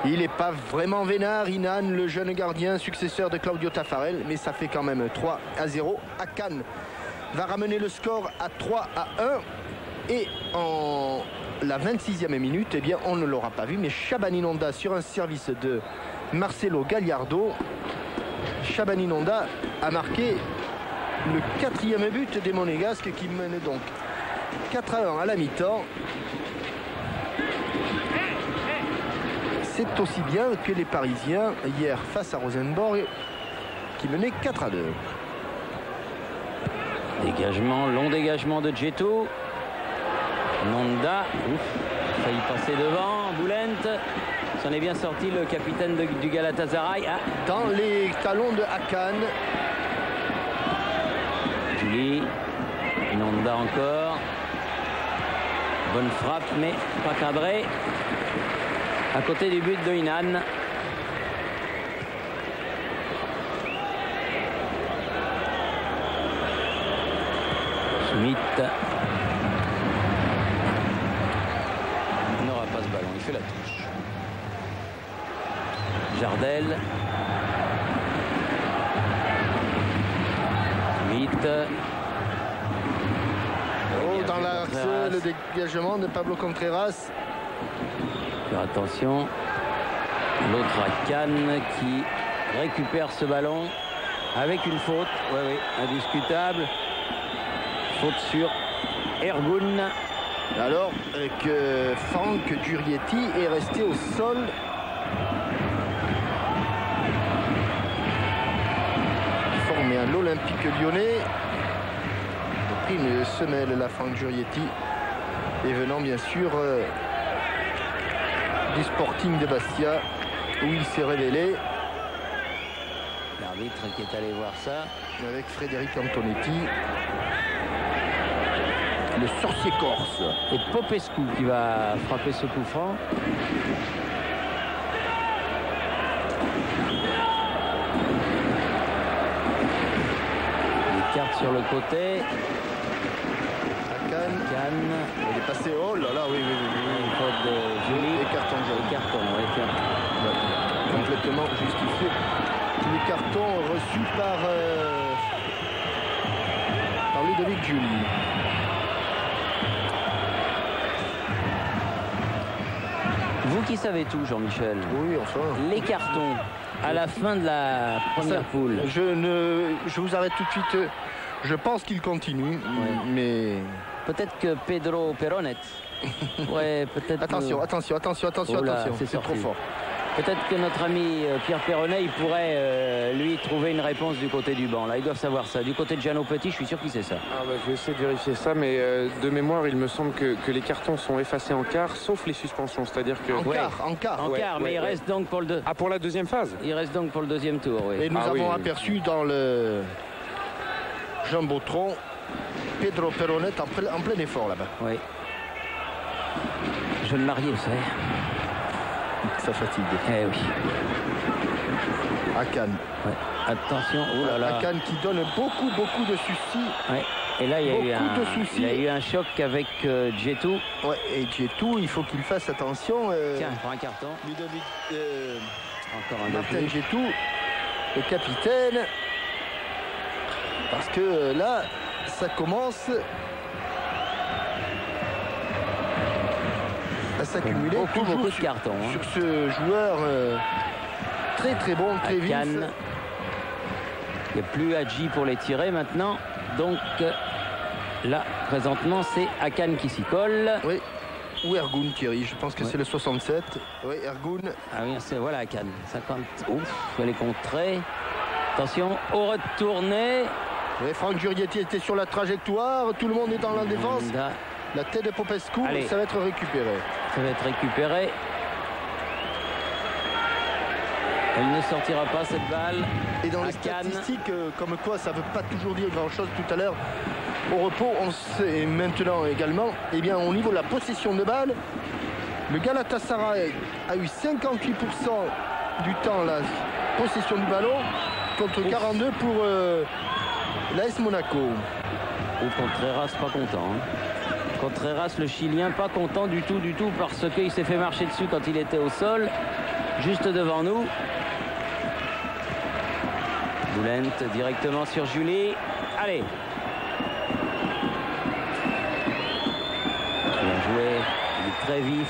Il n'est pas vraiment vénard, Inan, le jeune gardien, successeur de Claudio Taffarel, mais ça fait quand même 3-0. Akan va ramener le score à 3-1. Et en la 26e minute, eh bien, on ne l'aura pas vu, mais Chaban Inonda sur un service de Marcelo Gallardo. Chaban Inonda a marqué le 4e but des Monégasques qui mène donc 4-1 à la mi-temps. C'est aussi bien que les Parisiens hier face à Rosenborg qui menaient 4-2. Dégagement, long dégagement de Djetou. Nonda, failli passer devant. Boulent, s'en est bien sorti le capitaine du Galatasaray. Ah. Dans les talons de Akan. Julie, Nonda encore. Bonne frappe, mais pas cadrée. À côté du but de Inan. Schmitt n'aura pas ce ballon, il fait la touche. Jardel. Schmitt. Oh, dans l'axe, le dégagement de Pablo Contreras. Faire attention. L'autre Akan qui récupère ce ballon avec une faute. Oui, indiscutable. Faute sur Ergun. Alors que Franck Durietti est resté au sol. Formé à l'Olympique Lyonnais. Il a pris une semelle la Franck Durietti. Et venant bien sûr du Sporting de Bastia où il s'est révélé. L'arbitre qui est allé voir ça. Avec Frédéric Antonetti. Le sorcier corse. Et Popescu qui va frapper ce coup franc. Il carte sur le côté. Akan. Il est passé. Oh là là, oui. Une faute de Julie. Et carton jaune. Et carton, Ouais. Complètement justifié. Le carton reçu par Ludovic Julie. Vous qui savez tout, Jean-Michel. Oui, enfin. Les cartons à la fin de la première poule. Je vous arrête tout de suite. Je pense qu'il continue, mais... Peut-être que Pedro Peronet. Ouais, peut-être. Attention. C'est trop fort. Peut-être que notre ami Pierre Perronnet, il pourrait lui trouver une réponse du côté du banc. Là, ils doivent savoir ça. Du côté de Jeannot Petit, je suis sûr qu'il sait ça. Je vais essayer de vérifier ça, mais de mémoire, il me semble que les cartons sont effacés en quart, sauf les suspensions. C'est-à-dire que En quart, mais il reste donc pour le pour la deuxième phase. Il reste donc pour le deuxième tour. Oui. Et nous avons aperçu dans le Jumbotron Pedro Peronet en plein effort là-bas. Oui. Jeune marié, vous savez. Ça fatigue. Eh oui. Akan. Ouais. Attention, oh là là. Akan qui donne beaucoup de soucis. Ouais. Et là, il y a eu un choc avec Djetou. Ouais, et Djetou, il faut qu'il fasse attention. Tiens, il prend un carton. Ludovic, encore un Martin Djetou, le capitaine. Parce que là, ça commence à s'accumuler. Beaucoup de cartons. Sur ce joueur très bon, très vif. Il n'y a plus Hadji pour les tirer maintenant. Donc là, présentement, c'est Akan qui s'y colle. Oui. Ou Ergun, Thierry. Je pense que c'est le 67. Oui, Ergun. Ah oui, voilà Akan. 50. Ouf, elle est contrée. Attention, au retourné. Et Franck Durietti était sur la trajectoire. Tout le monde est dans la défense. La tête de Popescu, ça va être récupéré. Ça va être récupéré. Elle ne sortira pas cette balle. Et dans les statistiques, comme quoi ça ne veut pas toujours dire grand-chose tout à l'heure. Au repos, on sait, et maintenant également, eh bien, au niveau de la possession de balle, le Galatasaray a eu 58% du temps la possession du ballon contre 42 pour l'AS Monaco. Au Contreras, pas content. Contreras, le Chilien, pas content du tout, parce qu'il s'est fait marcher dessus quand il était au sol, juste devant nous. Boulent directement sur Julie. Allez. Bien joué, il est très vif.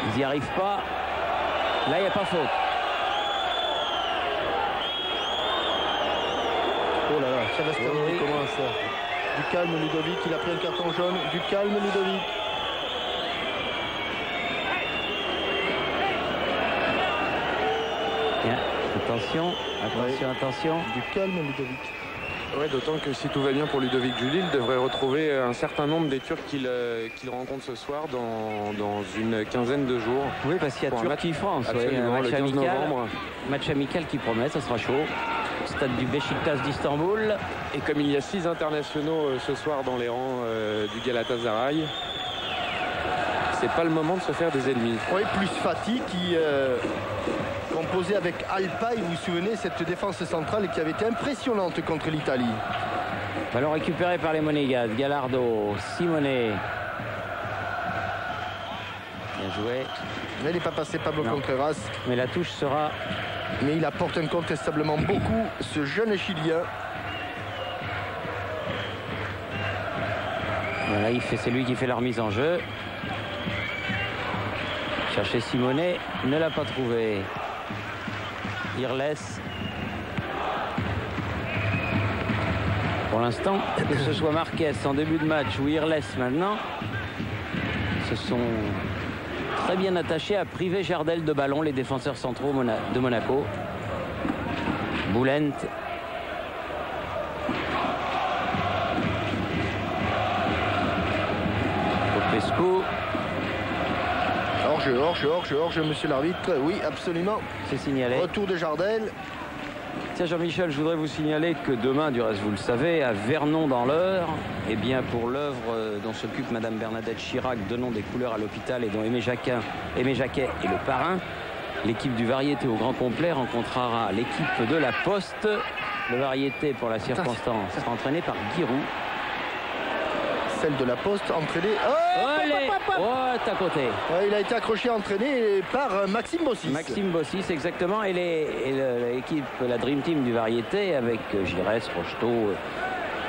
Ils n'y arrivent pas. Là, il n'y a pas faute. Oh là là, ça va se terminer comment ça? Du calme Ludovic, il a pris un carton jaune. Du calme Ludovic. Bien, attention, attention. Du calme Ludovic. Ouais, d'autant que si tout va bien pour Ludovic Julie, il devrait retrouver un certain nombre des Turcs qu'il rencontre ce soir dans une quinzaine de jours. Oui, parce qu'il y a Turquie-France, un match le 15 novembre. Match amical qui promet, ça sera chaud. Stade du Beşiktaş d'Istanbul. Et comme il y a 6 internationaux ce soir dans les rangs du Galatasaray, c'est pas le moment de se faire des ennemis. Oui, plus Fatih qui composé avec Alpay, vous vous souvenez, cette défense centrale qui avait été impressionnante contre l'Italie. Ballon récupéré par les Monégasques. Gallardo, Simonet. Bien joué. Mais il n'est pas passé Pablo Contreras. Mais la touche sera... Mais il apporte incontestablement beaucoup, ce jeune Chilien. Voilà, c'est lui qui fait la remise en jeu. Chercher Simonet, ne l'a pas trouvé. Irles. Pour l'instant, que ce soit Marquez en début de match ou Irles maintenant, se sont très bien attachés à priver Jardel de ballon, les défenseurs centraux de Monaco. Boulent. Popescu. Hors-jeu, monsieur l'arbitre. Oui, absolument. C'est signalé. Retour de Jardel. Tiens, Jean-Michel, je voudrais vous signaler que demain, du reste, vous le savez, à Vernon dans l'Eure, eh bien, pour l'œuvre dont s'occupe Madame Bernadette Chirac, donnant des couleurs à l'hôpital et dont Aimé Jacquet est le parrain, l'équipe du Variété au grand complet rencontrera l'équipe de la Poste. Le Variété, pour la circonstance, sera entraîné par Giroud. Celle de la Poste, entraînée... Oh, t'as côté. Il a été accroché, entraîné par Maxime Bossis. Maxime Bossis, exactement. Et l'équipe, la Dream Team du Variété, avec Giresse, Rocheteau,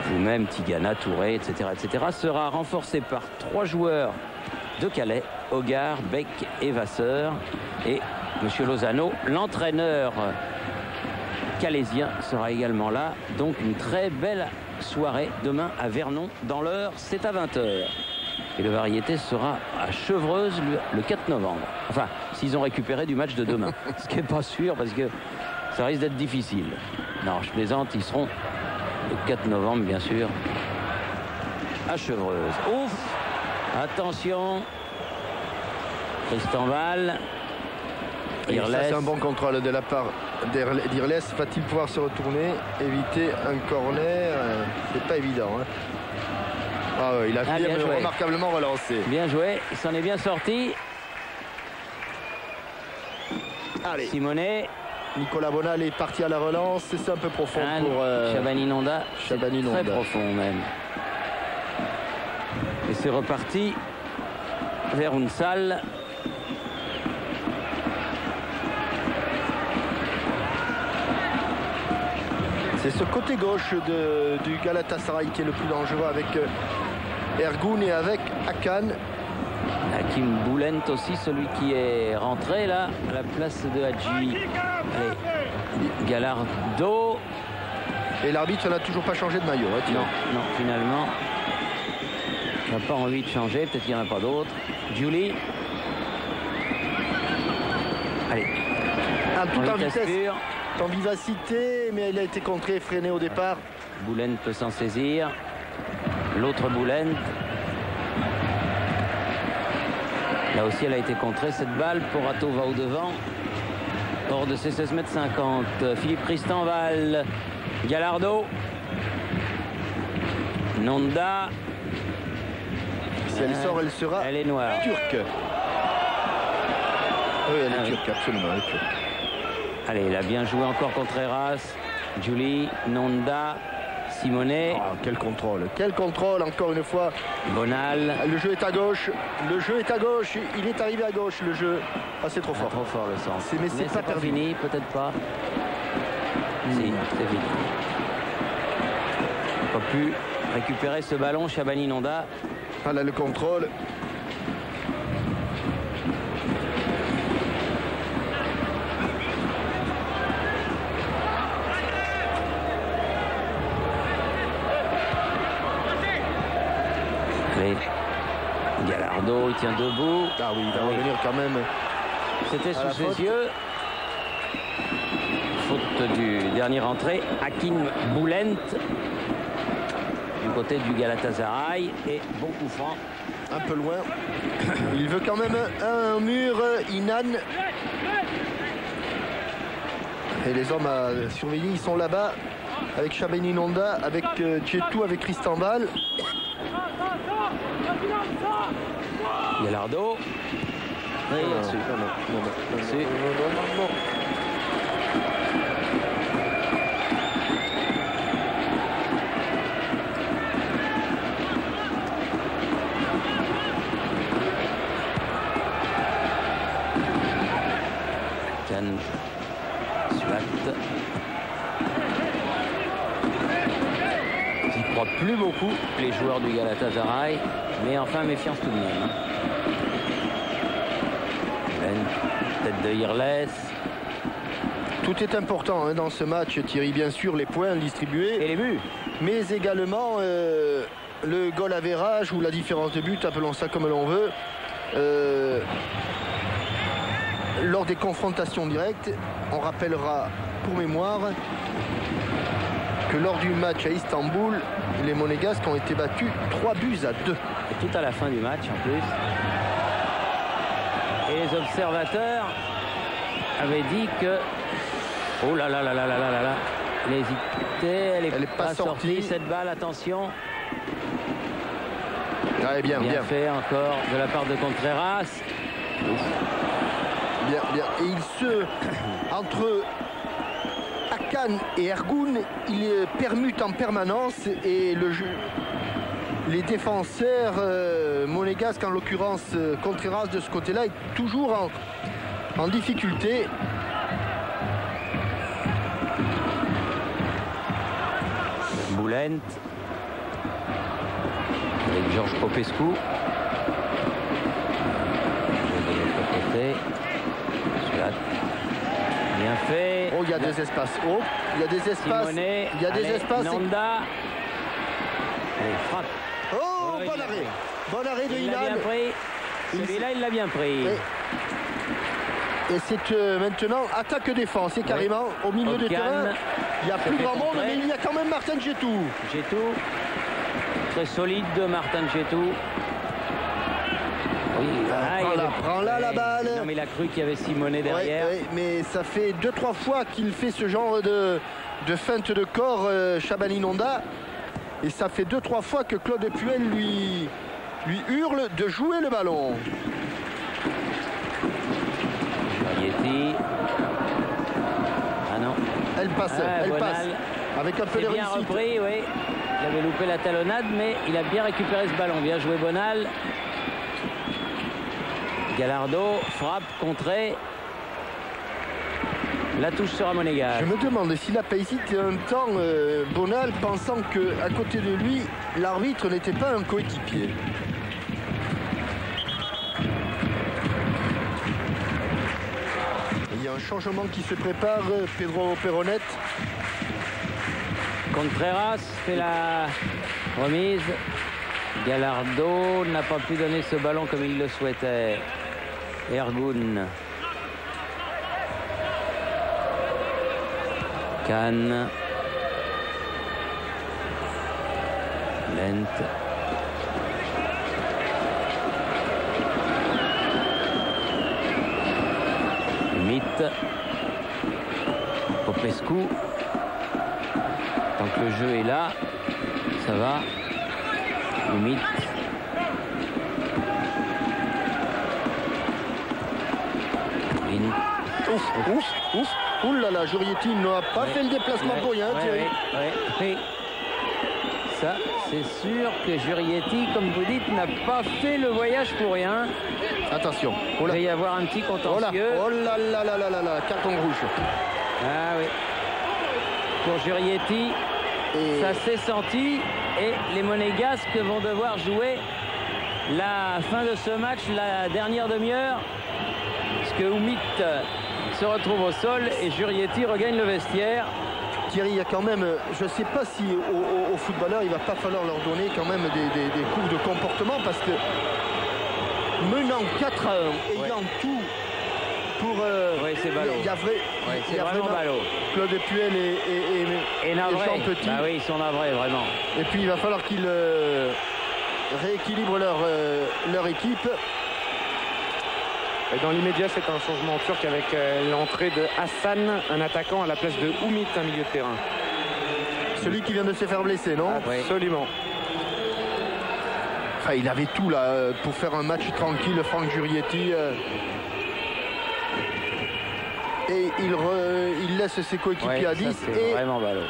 vous-même, Tigana, Touré, etc., sera renforcée par 3 joueurs de Calais, Hogarth, Beck et Vasseur. Et M. Lozano, l'entraîneur calaisien, sera également là. Donc une très belle soirée demain à Vernon dans l'Eure, c'est à 20h. Et le Variété sera à Chevreuse le 4 novembre. Enfin, s'ils ont récupéré du match de demain. Ce qui n'est pas sûr parce que ça risque d'être difficile. Non, je plaisante, ils seront le 4 novembre, bien sûr, à Chevreuse. Ouf! Attention! Tristan Val. Ça, c'est un bon contrôle de la part d'Irles. Va-t-il pouvoir se retourner, éviter un corner? C'est pas évident. Hein. Il a bien remarquablement relancé. Bien joué, il s'en est bien sorti. Allez. Simonet. Nicolas Bonal est parti à la relance. C'est un peu profond pour Chabani Nonda. Très profond même. Et c'est reparti vers une salle. C'est ce côté gauche du Galatasaray qui est le plus dangereux avec Ergun et avec Hakan. Hakim Boulent aussi, celui qui est rentré là à la place de Hadji. Allez, Gallardo. Et l'arbitre n'a toujours pas changé de maillot. Hein, non, finalement. Il n'a pas envie de changer, peut-être qu'il n'y en a pas d'autres. Julie. Allez. Tout en vitesse. En vivacité, mais il a été contré, freiné au départ. Boulent peut s'en saisir. L'autre Boulent. Là aussi, elle a été contrée, cette balle. Porato va au-devant. Hors de ses 16,50 m. Philippe Christenval. Gallardo. Nonda. Si elle sort, elle sera elle est noire. Turque. Oui, elle est turque, absolument. Elle est turque. Allez, il a bien joué encore contre Contreras. Julie, Nonda, Simonet. Oh, quel contrôle encore une fois. Bonal. Le jeu est à gauche, il est arrivé à gauche le jeu. Ah, c'est trop fort. Trop fort le centre. Mais c'est pas fini, peut-être pas. Si, c'est fini. Il n'a pas pu récupérer ce ballon, Shabani Nonda. Ah là, le contrôle. Gallardo, il tient debout. Ah oui, il va revenir quand même. C'était sous ses yeux. Faute du dernier rentré, Hakim Boulent du côté du Galatasaray. Et bon coup franc. Un peu loin. Il veut quand même un mur, Inan. Et les hommes à surveiller, ils sont là-bas. Avec Shabani Nonda, avec Djetou, avec Tristan Val. Gallardo. Oui, là-dessus. Non. Can Suat. J'y crois plus beaucoup, les joueurs du Galatasaray, mais enfin méfiance tout de même. Tête de Irles. Tout est important dans ce match, Thierry. Bien sûr, les points distribués. Et les buts. Mais également le goal average ou la différence de but, appelons ça comme l'on veut. Lors des confrontations directes, on rappellera pour mémoire que lors du match à Istanbul, les Monégasques ont été battus 3-2. Et tout à la fin du match en plus. Et les observateurs avaient dit que... Oh là là là là là là là là. Elle hésitait, elle est pas sortie cette balle, attention. Ouais, bien fait encore de la part de Contreras. Bien. Et il se... Entre Hakan et Ergun, il permute en permanence et le jeu... Les défenseurs monégasques, en l'occurrence Contreras de ce côté-là, est toujours en difficulté. Boulent avec Georges Popescu. De l'autre côté. Bien fait. Oh, il y a des espaces. Oh, il y a des espaces. Simonet. Il y a des espaces. Nonda. Allez, frappe. Oh, bon arrêt. Bon arrêt de Inan. Celui-là, il l'a bien pris. Et c'est maintenant attaque-défense. C'est carrément au milieu de terrain. Il n'y a plus grand monde, mais il y a quand même Martin Djetou. Très solide de Martin Djetou. Oui, prends-la la balle. Non, mais il a cru qu'il y avait Simonet derrière. Oui, mais ça fait 2-3 fois qu'il fait ce genre de feinte de corps, Shabani Nonda. Et ça fait 2-3 fois que Claude Puel lui hurle de jouer le ballon. Yeti. Ah non. Elle passe. Avec un peu de bien réussite. Repris, oui. Il avait loupé la talonnade, mais il a bien récupéré ce ballon. Bien joué Bonal. Gallardo frappe, contrée. La touche sera monégasque. Je me demande s'il n'a pas hésité un temps, Bonal, pensant qu'à côté de lui, l'arbitre n'était pas un coéquipier. Il y a un changement qui se prépare, Pedro Perronet. Contreras fait la remise. Gallardo n'a pas pu donner ce ballon comme il le souhaitait. Ergun. Can. Lent. Limite. Popescu. Tant que le jeu est là, ça va. Limite. Ouh là là, Jurietti n'a pas fait le déplacement pour rien, Thierry. Oui. ça, c'est sûr que Jurietti, comme vous dites, n'a pas fait le voyage pour rien. Attention. Il va y avoir un petit contentieux. Oh là là là là là là, carton rouge. Ah oui. Pour Jurietti, ça s'est senti et les Monégasques vont devoir jouer la fin de ce match, la dernière demi-heure, parce que Oumit se retrouve au sol et Jurietti regagne le vestiaire. Thierry, il y a quand même, je ne sais pas si aux footballeurs, il va pas falloir leur donner quand même des coups de comportement, parce que menant 4-1, ayant tout pour... oui, c'est ballot. Il y a, c'est vraiment ballot. Claude Puel et navré. Jean Petit. Bah oui, ils sont navrés, vraiment. Et puis il va falloir qu'ils rééquilibrent leur équipe. Et dans l'immédiat, c'est un changement turc avec l'entrée de Hassan, un attaquant à la place de Oumit, un milieu de terrain. Celui qui vient de se faire blesser, non? Absolument. Enfin, il avait tout là pour faire un match tranquille, Franck Jurietti. Et il laisse ses coéquipiers à 10. Et vraiment ballot.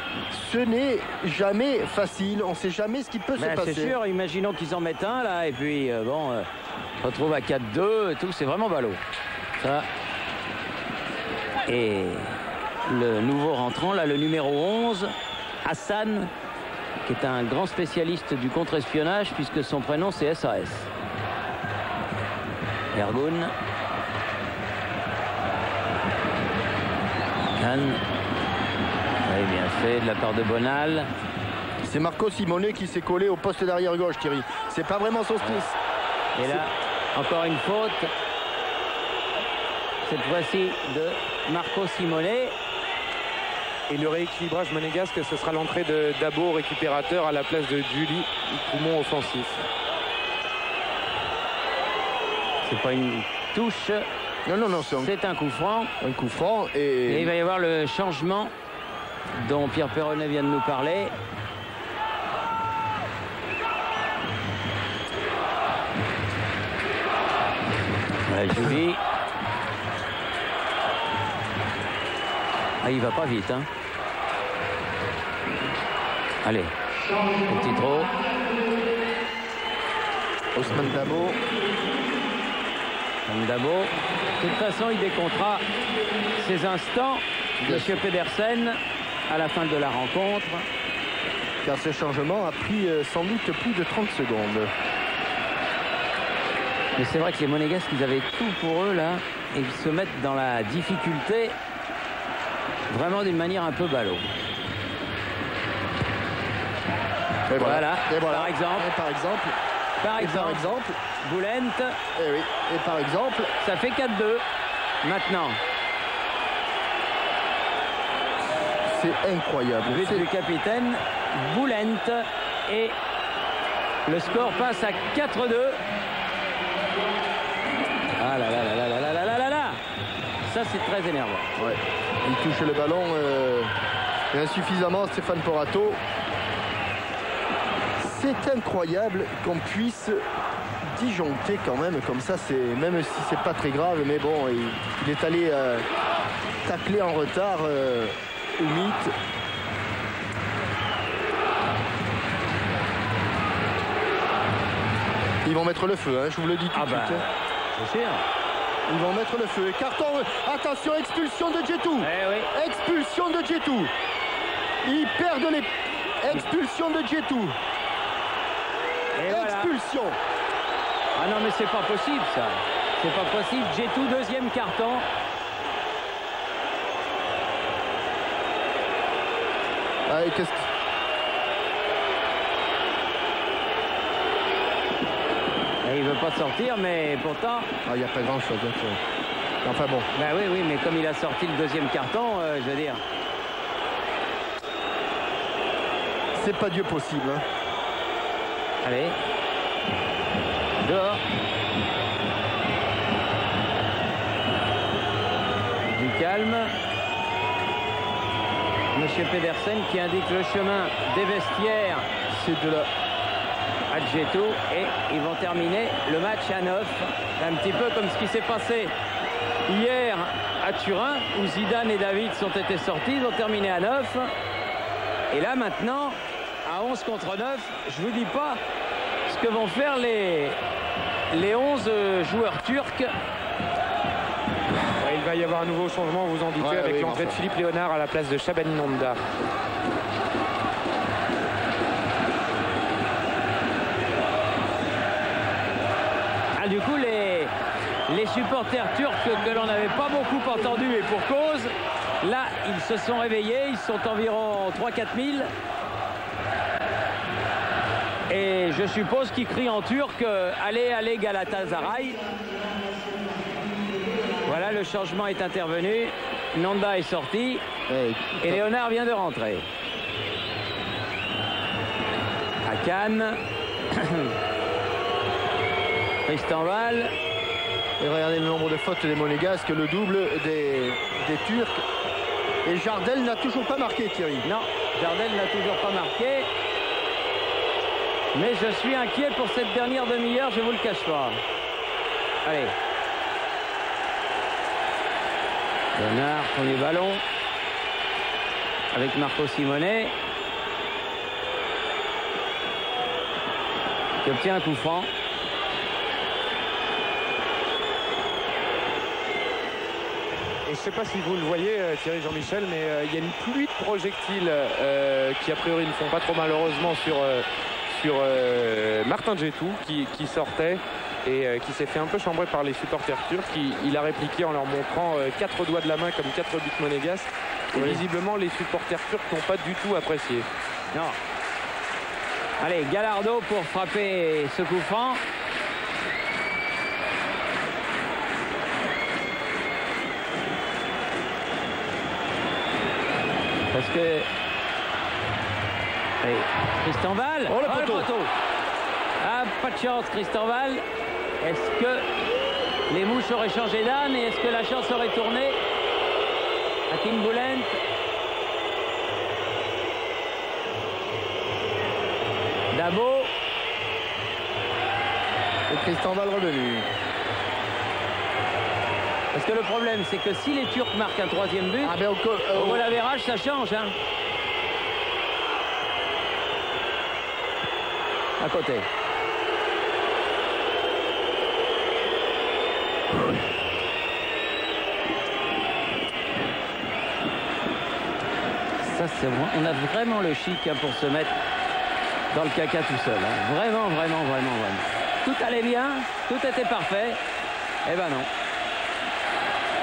Ce n'est jamais facile. On ne sait jamais ce qui peut se passer. C'est sûr, imaginons qu'ils en mettent un là. Et puis, on retrouve à 4-2 et tout. C'est vraiment ballot. Ça. Et le nouveau rentrant, là, le numéro 11, Hassan, qui est un grand spécialiste du contre-espionnage, puisque son prénom, c'est SAS. Ergun. Oui, bien fait de la part de Bonal. C'est Marco Simone qui s'est collé au poste d'arrière gauche, Thierry. C'est pas vraiment son style. Et là, encore une faute. Cette fois-ci de Marco Simone. Et le rééquilibrage monégasque, ce sera l'entrée de Dabo, récupérateur, à la place de Julie, poumon offensif. C'est pas une touche. Non, c'est un coup franc. Un coup franc et il va y avoir le changement dont Pierre Perronnet vient de nous parler. Julie. Il va pas vite. Allez, petit trop. Ousmane Dabo. De toute façon, il décomptera ses instants, Monsieur Pedersen, à la fin de la rencontre. Car ce changement a pris sans doute plus de 30 secondes. Mais c'est vrai que les Monégasques, ils avaient tout pour eux là, et ils se mettent dans la difficulté, vraiment d'une manière un peu ballot. Et voilà. Par exemple. Par exemple, Boulent. Et oui. Et par exemple, ça fait 4-2. Maintenant. C'est incroyable. But du capitaine Boulent. Et le score passe à 4-2. Ah là là là là là là là là là. Ça, c'est très énervant. Ouais. Il touche le ballon insuffisamment, Stéphane Porato. C'est incroyable qu'on puisse disjoncter quand même comme ça, même si c'est pas très grave, mais bon, il est allé tacler en retard Oumit. Ils vont mettre le feu, je vous le dis tout de suite. C'est sûr. Ils vont mettre le feu. Carton, attention, expulsion de Djetou. Oui. Expulsion de Djetou. Ils perdent les... Expulsion de Djetou. Expulsion. Ah non, mais c'est pas possible ça. C'est pas possible. Djetou, deuxième carton. Allez, qu'est-ce que... Il veut pas sortir, mais pourtant... il n'y a pas grand-chose. Enfin bon. Oui, mais comme il a sorti le deuxième carton, je veux dire... C'est pas Dieu possible. Allez. Dehors. Du calme. Monsieur Pedersen qui indique le chemin des vestiaires. C'est de la... à Djetou, et ils vont terminer le match à 9. Un petit peu comme ce qui s'est passé hier à Turin, où Zidane et David ont été sortis. Ils ont terminé à 9. Et là maintenant, à 11 contre 9. Je vous dis pas ce que vont faire les 11 joueurs turcs. Il va y avoir un nouveau changement, vous en doutez, avec l'entrée de Philippe Léonard à la place de Shabani Nanda. Ah, du coup, les supporters turcs que l'on n'avait pas beaucoup entendus, et pour cause, là, ils se sont réveillés, ils sont environ 3-4 000. Et je suppose qu'ils crient en turc « Allez, allez Galatasaray ». Voilà, le changement est intervenu. Nanda est sorti et Léonard vient de rentrer. Hakan. Tristan Val. Et regardez le nombre de fautes des Monégasques, le double des Turcs. Et Jardel n'a toujours pas marqué, Thierry. Non, Jardel n'a toujours pas marqué. Mais je suis inquiet pour cette dernière demi-heure, je vous le cache pas. Allez. Léonard, premier ballon. Avec Marco Simonet. Qui obtient un coup franc. Et je ne sais pas si vous le voyez, Thierry Jean-Michel, mais il y a une pluie de projectiles qui a priori ne font pas trop malheureusement sur Martin Djetou qui sortait et qui s'est fait un peu chambrer par les supporters turcs. Il a répliqué en leur montrant 4 doigts de la main comme 4 buts monégasques. Et visiblement les supporters turcs n'ont pas du tout apprécié. Non. Allez, Gallardo pour frapper ce coup franc. Parce que... Allez, Tristan Val. Oh, le poteau. Ah, pas de chance, Tristan Val. Est-ce que les mouches auraient changé d'âne et est-ce que la chance aurait tourné? Hakim Bülent. Dabo. Et Tristan Val revenu. Parce que le problème, c'est que si les Turcs marquent un 3e but, au goal average, ça change. Hein. À côté. Ça, c'est vrai. On a vraiment le chic hein, pour se mettre dans le caca tout seul. Hein. Vraiment. Tout allait bien, tout était parfait. Eh ben non.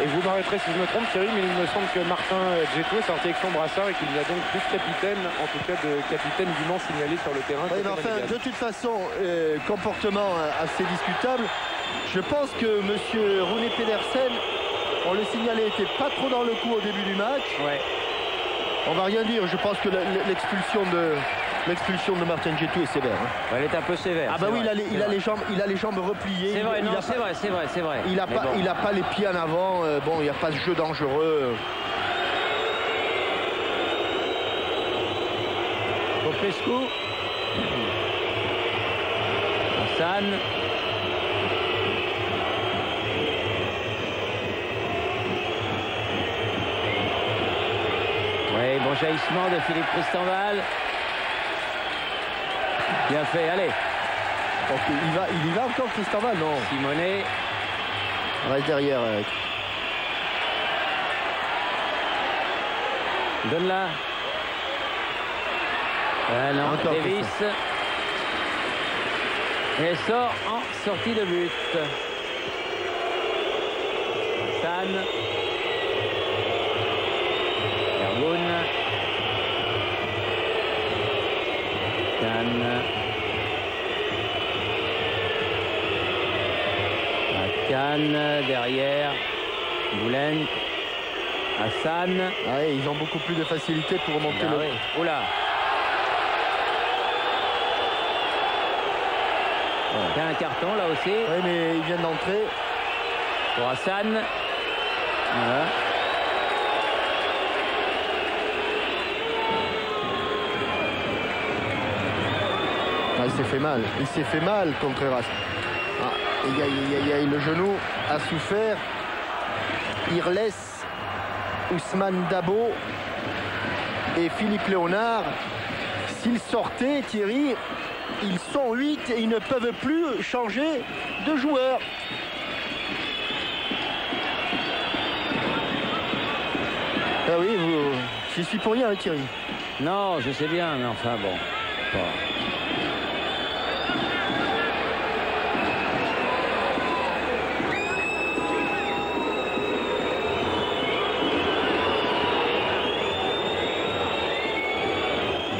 Et vous m'arrêterez si je me trompe, Thierry, mais il me semble que Martin Djetou est sorti avec son brassard et qu'il n'y a donc plus de capitaine, en tout cas de capitaine dûment signalé sur le terrain. Oui, mais enfin, de toute façon, comportement assez discutable. Je pense que M. Rune Pedersen, on le signalait, n'était pas trop dans le coup au début du match. Ouais. On va rien dire, je pense que l'expulsion de Martin Djetou est sévère. Hein. Elle est un peu sévère. Ah bah oui, il a les jambes repliées. C'est vrai, c'est vrai. Il n'a pas les pieds en avant. Bon, il n'y a pas ce jeu dangereux. Popescu. Hassan. Oui, bon jaillissement de Philippe Tristan Val. Bien fait, allez. Donc, il y va encore Tristan Val, non? Simonet. Reste derrière. Donne-la. Non, encore Davis. Et sort en sortie de but. Hassan. Ergun. Hakan derrière. Bülent. Hassan. Ah, ils ont beaucoup plus de facilité pour remonter le... Oui. Oula. Il y a un carton là aussi. Oui, mais il vient d'entrer. Pour Hassan. Voilà. Ah, il s'est fait mal, Contreras. Ah, le genou a souffert. Irles, Ousmane Dabo et Philippe Léonard. s'ils sortaient, Thierry, ils sont 8 et ils ne peuvent plus changer de joueur. Ah oui, j'y suis pour rien, hein, Thierry. Non, je sais bien, mais enfin bon.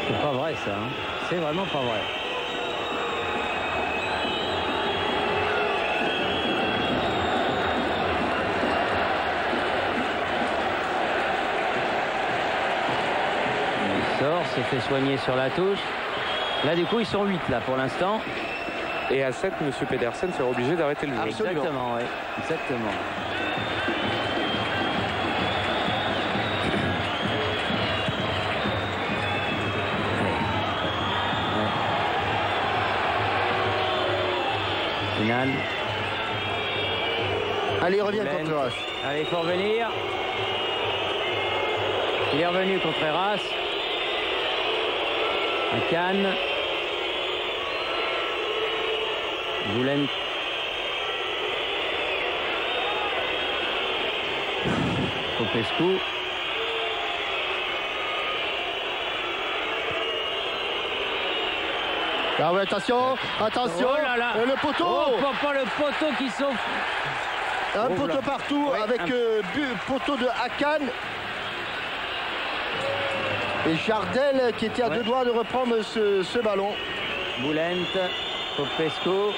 C'est pas vrai ça, hein. C'est vraiment pas vrai. Se fait soigner sur la touche. Là du coup ils sont 8 là pour l'instant. Et à 7, M. Pedersen sera obligé d'arrêter le jeu. Exactement, oui. Exactement. Final. Allez, reviens contre Eras. Allez, il faut revenir. Il est revenu contre Eras. Akan. Boulen. Popescu. Ah oui, attention, attention. Oh là là. Le poteau. Oh, pas le poteau qui sauve. Un Oh poteau là. partout Ouais, avec poteau de Akan. Et Jardel qui était à deux doigts de reprendre ce ballon. Boulent, Popescu,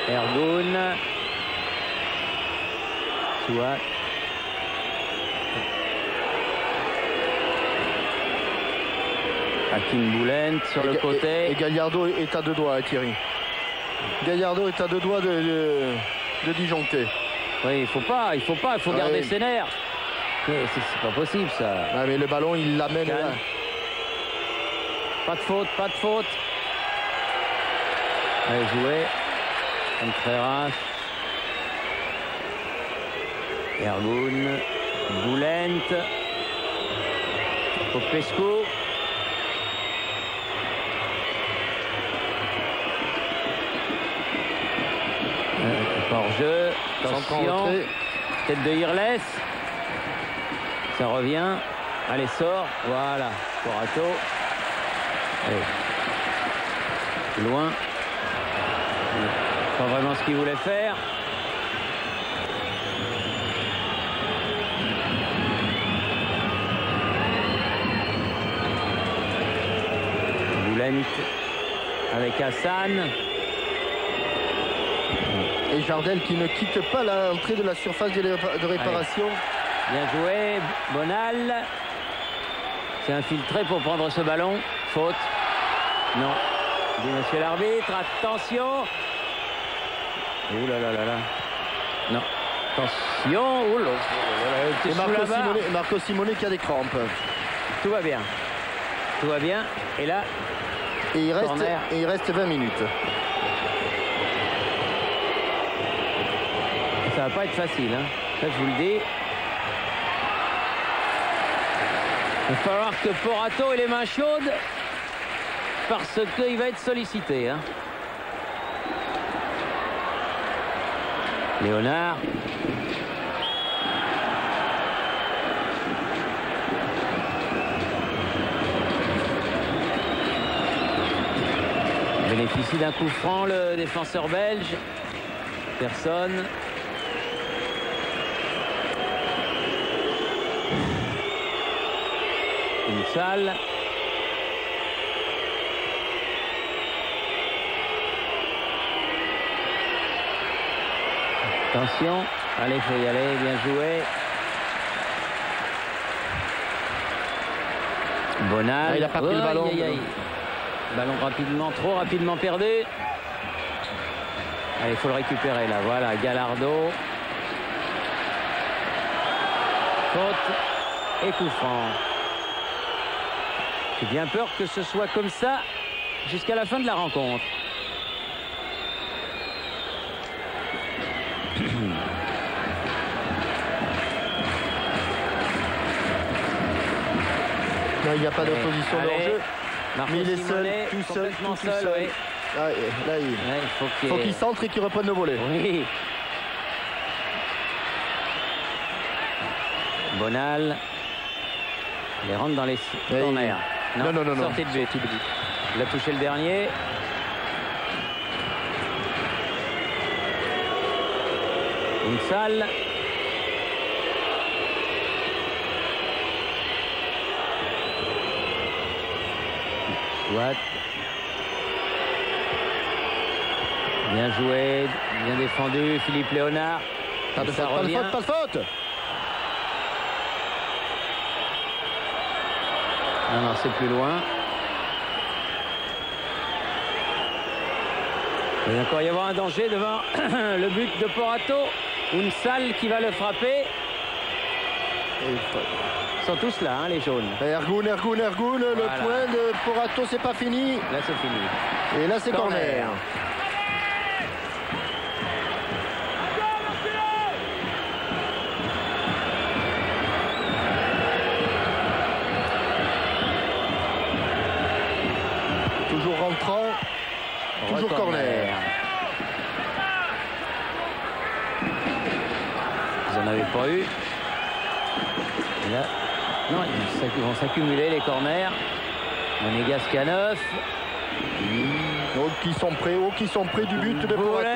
Ergun, Souat. Hakim Boulent sur le côté. Et Gallardo est à deux doigts, Thierry. Gallardo est à deux doigts de disjoncter. Oui, il faut garder oui. ses nerfs. Mais c'est pas possible ça. Ah, mais le ballon, il l'amène là. Pas de faute, pas de faute. Allez, jouer. Contreras. Ergun. Boulent. Popescu. Hors-jeu. Attention. Tête de Irles. Ça revient. Allez, sort. Voilà. Corato. Allez. Loin. Pas vraiment ce qu'il voulait faire. Boulent avec Hassan. Et Jardel qui ne quitte pas l'entrée de la surface de réparation. Allez. Bien joué, Bonal. C'est infiltré pour prendre ce ballon. Faute. Non. Dit monsieur l'arbitre, attention. Ouh là là là là. Non. Attention. Ouh là là. Et Marco Simone qui a des crampes. Tout va bien. Tout va bien. Et là. Et il reste 20 minutes. Ça va pas être facile, hein. Ça, je vous le dis. Il va falloir que Porato ait les mains chaudes parce qu'il va être sollicité, hein. Léonard. Bénéficie d'un coup franc le défenseur belge. Personne. Une salle. Attention. Allez, il faut y aller. Bien joué. Bonal. Ah, il n'a pas pris le ballon. Aïe, aïe, aïe. Ballon rapidement, trop rapidement perdu. Allez, il faut le récupérer là. Voilà, Gallardo. Faute et coup franc. J'ai bien peur que ce soit comme ça jusqu'à la fin de la rencontre. Non, il n'y a pas d'opposition de hors-jeu. Marco Mais il est seul, Simonet, tout seul, complètement tout seul. seul. Oui. Ah, et là, il faut qu'il centre et qu'il reprenne le volet. Oui. Bonal. Il rentre dans les corners. Non. Sortie de but. Il a touché le dernier. Une salle. Soit. Bien joué, bien défendu, Philippe Léonard. Pas de faute, pas de faute. Non, c'est plus loin. Il va encore y avoir un danger devant le but de Porato. Une salle qui va le frapper. Ils sont tous là, hein, les jaunes. Ergun, le point de Porato, c'est pas fini. Là, c'est fini. Et là, c'est corner. Toujours rentrant. Toujours corner. Ils n'en avaient pas eu. Et là, non, ils vont s'accumuler les corners. Monégas qui a 9. Qui sont près du but de Porato.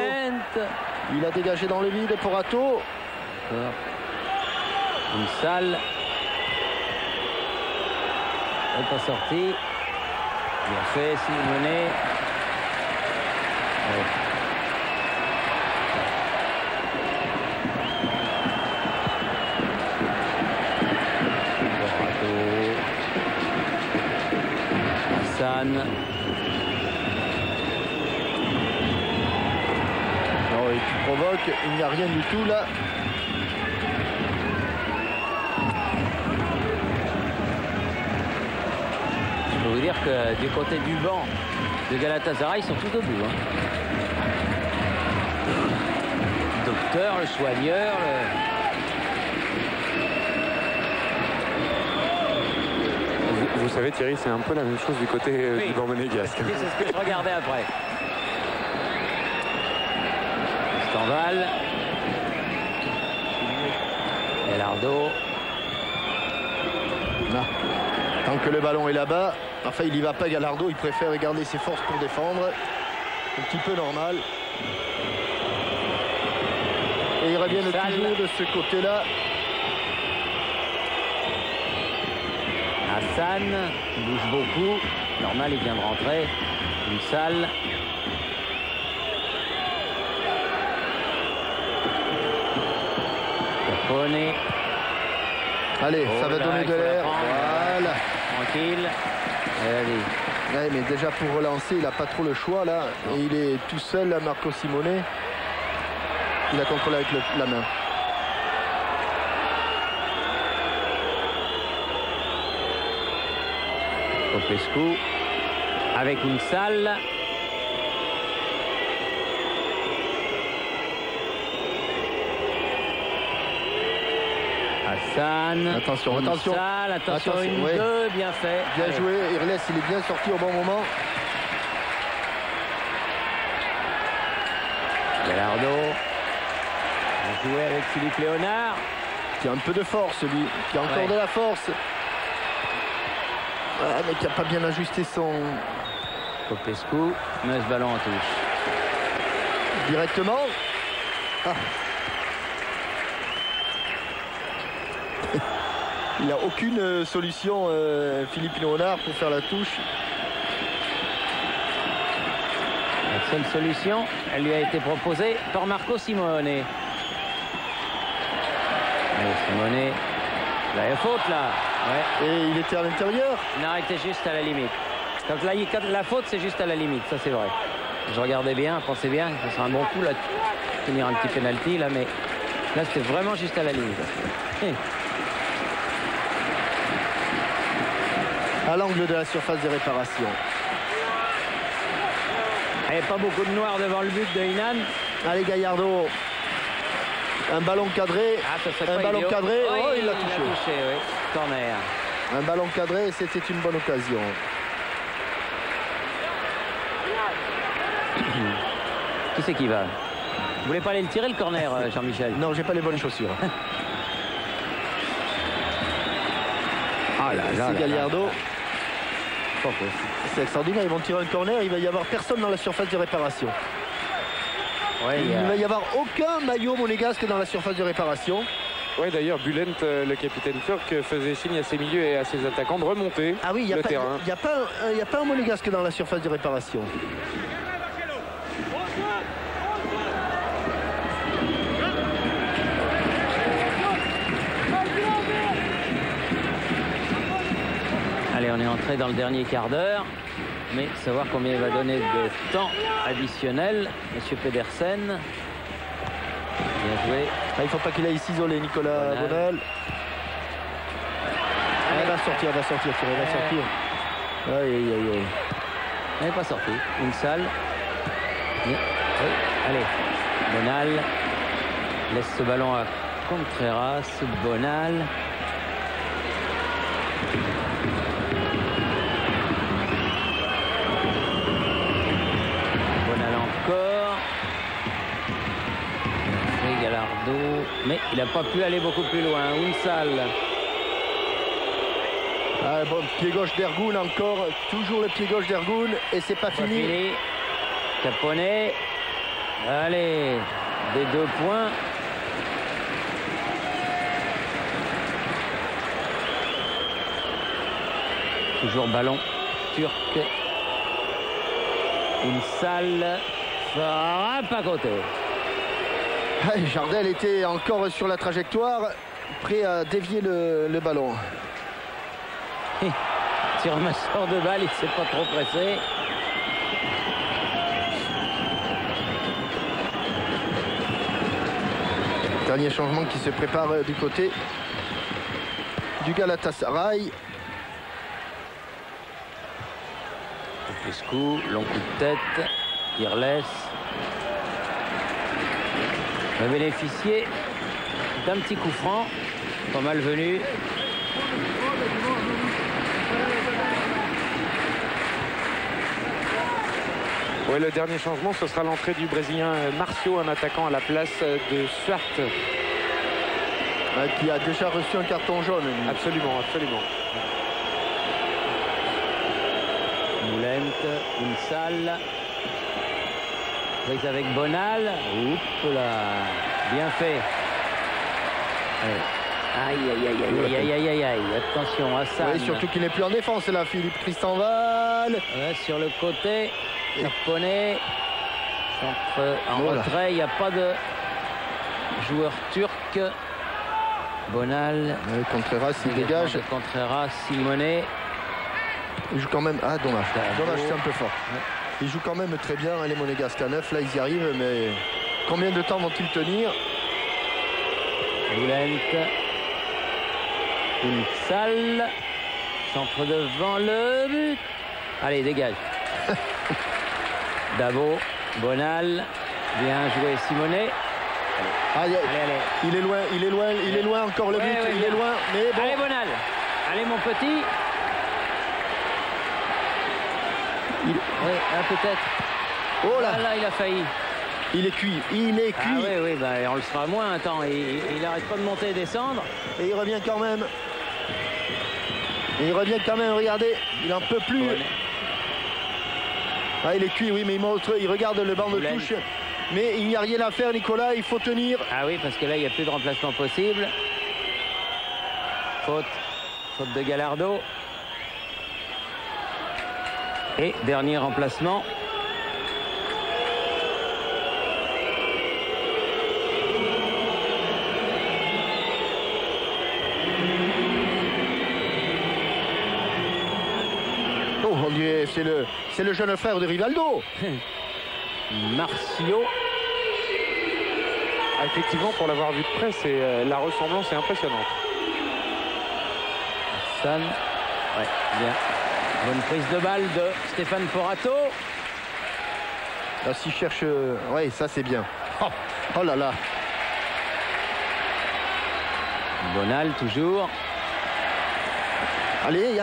Il a dégagé dans le vide Porato. Une salle. Elle n'est pas sortie. Bien fait, Simonet. Ouais. Hassan. Non, et tu provoques, il n'y a rien du tout là. Je peux vous dire que du côté du banc de Galatasaray, ils sont tous debout. Hein. Le docteur, le soigneur, Vous savez, Thierry, c'est un peu la même chose du côté du banc monégasque. Oui, c'est ce que je regardais après. Stanval. Gallardo. Non. Tant que le ballon est là-bas, enfin il n'y va pas Gallardo, il préfère garder ses forces pour défendre. Un petit peu normal. Et ils reviennent toujours de ce côté-là. Hassan bouge beaucoup. Normal, il vient de rentrer. Une salle. Capone. Allez, ça va donner de l'air. Voilà. Tranquille. Allez. Ouais, mais déjà pour relancer, il n'a pas trop le choix là. Et il est tout seul là, Marco Simonet. Il a contrôlé avec la main. Popescu avec une salle. Hassan. Attention, une attention. Salle, attention, une, ouais. deux, bien fait. Bien Allez. joué, Irles, il est bien sorti au bon moment. Gallardo. On jouait avec Philippe Léonard. Qui a un peu de force, lui. Qui a encore Ouais. de la force. Ah, mais qui n'a pas bien ajusté son... Popescu met ce ballon en touche. Directement. Ah. Il n'a aucune solution, Philippe Léonard, pour faire la touche. La seule solution, elle lui a été proposée par Marco Simone. Allez, Simone. Là, il y a faute, là. Ouais. Et il était à l'intérieur. Non, il était juste à la limite. Quand la faute, c'est juste à la limite, ça c'est vrai. Je regardais bien, pensais bien, ce sera un bon coup là, de finir un petit penalty là, mais là c'était vraiment juste à la limite. À l'angle de la surface de réparation. Il n'y avait pas beaucoup de noir devant le but de Hinan. Allez, Gallardo. Un ballon cadré. Ah, ça serait un pas ballon idiot. cadré. Oui, Oh, il l'a touché. Oui. Corner. Un ballon cadré, c'était une bonne occasion. Qui c'est qui va? Vous voulez pas aller le tirer, le corner, Jean-Michel? Non, j'ai pas les bonnes chaussures. Ah là là. C'est Gallardo. C'est extraordinaire, ils vont tirer un corner, il va y avoir personne dans la surface de réparation. Ouais, Il ne va y avoir aucun maillot monégasque dans la surface de réparation. Oui, d'ailleurs, Bülent, le capitaine turc, faisait signe à ses milieux et à ses attaquants de remonter Ah oui, il le terrain. n'y a pas un monégasque dans la surface de réparation. Allez, on est entré dans le dernier quart d'heure. Mais savoir combien il va donner de temps additionnel, Monsieur Pedersen. Bien joué. Ah, il ne faut pas qu'il aille s'isoler, Nicolas Bonal. Elle va sortir, elle va sortir. Aïe, aïe, aïe. Elle n'est pas sortie. Une salle. Oui. Allez. Bonal laisse ce ballon à Contreras. Bonal. Bonal encore. Et Gallardo. Mais il n'a pas pu aller beaucoup plus loin. Une salle. Ah, bon, pied gauche d'Ergun encore, toujours le pied gauche d'Ergun et c'est pas fini. Caponnet. Allez, des 2 points. Toujours ballon turc. Une salle. Frappe à côté. Jardel était encore sur la trajectoire, prêt à dévier le ballon. Sur un sort de balle, il ne s'est pas trop pressé. Dernier changement qui se prépare du côté du Galatasaray. Popescu, long coup de tête. Irles va bénéficier d'un petit coup franc. Pas mal venu. Ouais, le dernier changement, ce sera l'entrée du Brésilien Marcio, un attaquant à la place de Suart. Qui a déjà reçu un carton jaune. Lui. Absolument, absolument. Moulente, une salle. Prise avec Bonal. Oups là, bien fait. Aïe, aïe, aïe, aïe, aïe, aïe, aïe, aïe. Attention, Hassan. Oui, surtout qu'il n'est plus en défense là, Philippe Christenval. Ouais, sur le côté. Carponnet. Centre en retrait. Il n'y a pas de joueur turc. Bonal. Contreras, il dégage. De Contreras, Simonet. Il joue quand même. Ah, dommage. Dommage, c'est un peu fort. Ouais. Il joue quand même très bien, les Monégasques à 9. Là, ils y arrivent, mais combien de temps vont-ils tenir? Bülent. Une salle. Centre devant le but. Allez, dégage. Dabo. Bonal. Bien joué, Simonet. Allez, allez. Il est loin encore le but. Il est loin, mais bon. Allez, Bonal. Allez, mon petit. Oui, peut-être. Oh là. Ah, là, il a failli. Il est cuit. Ah oui, bah, on le sera moins un temps. Il n'arrête pas de monter et descendre. Et il revient quand même. Regardez. Il n'en peut plus. Bon, ah, il est cuit, oui, mais il regarde le banc de touche. Mais il n'y a rien à faire, Nicolas, il faut tenir. Ah oui, parce que là, il n'y a plus de remplacement possible. Faute de Gallardo. Et dernier remplacement. Oh mon Dieu, c'est le jeune frère de Rivaldo. Marcio. Ah, effectivement, pour l'avoir vu de près, la ressemblance est impressionnante. Hassan. Ouais, bien. Bonne prise de balle de Stéphane Forato. Là, s'il cherche... Oui, ça c'est bien. Oh là là. Bonal toujours. Allez.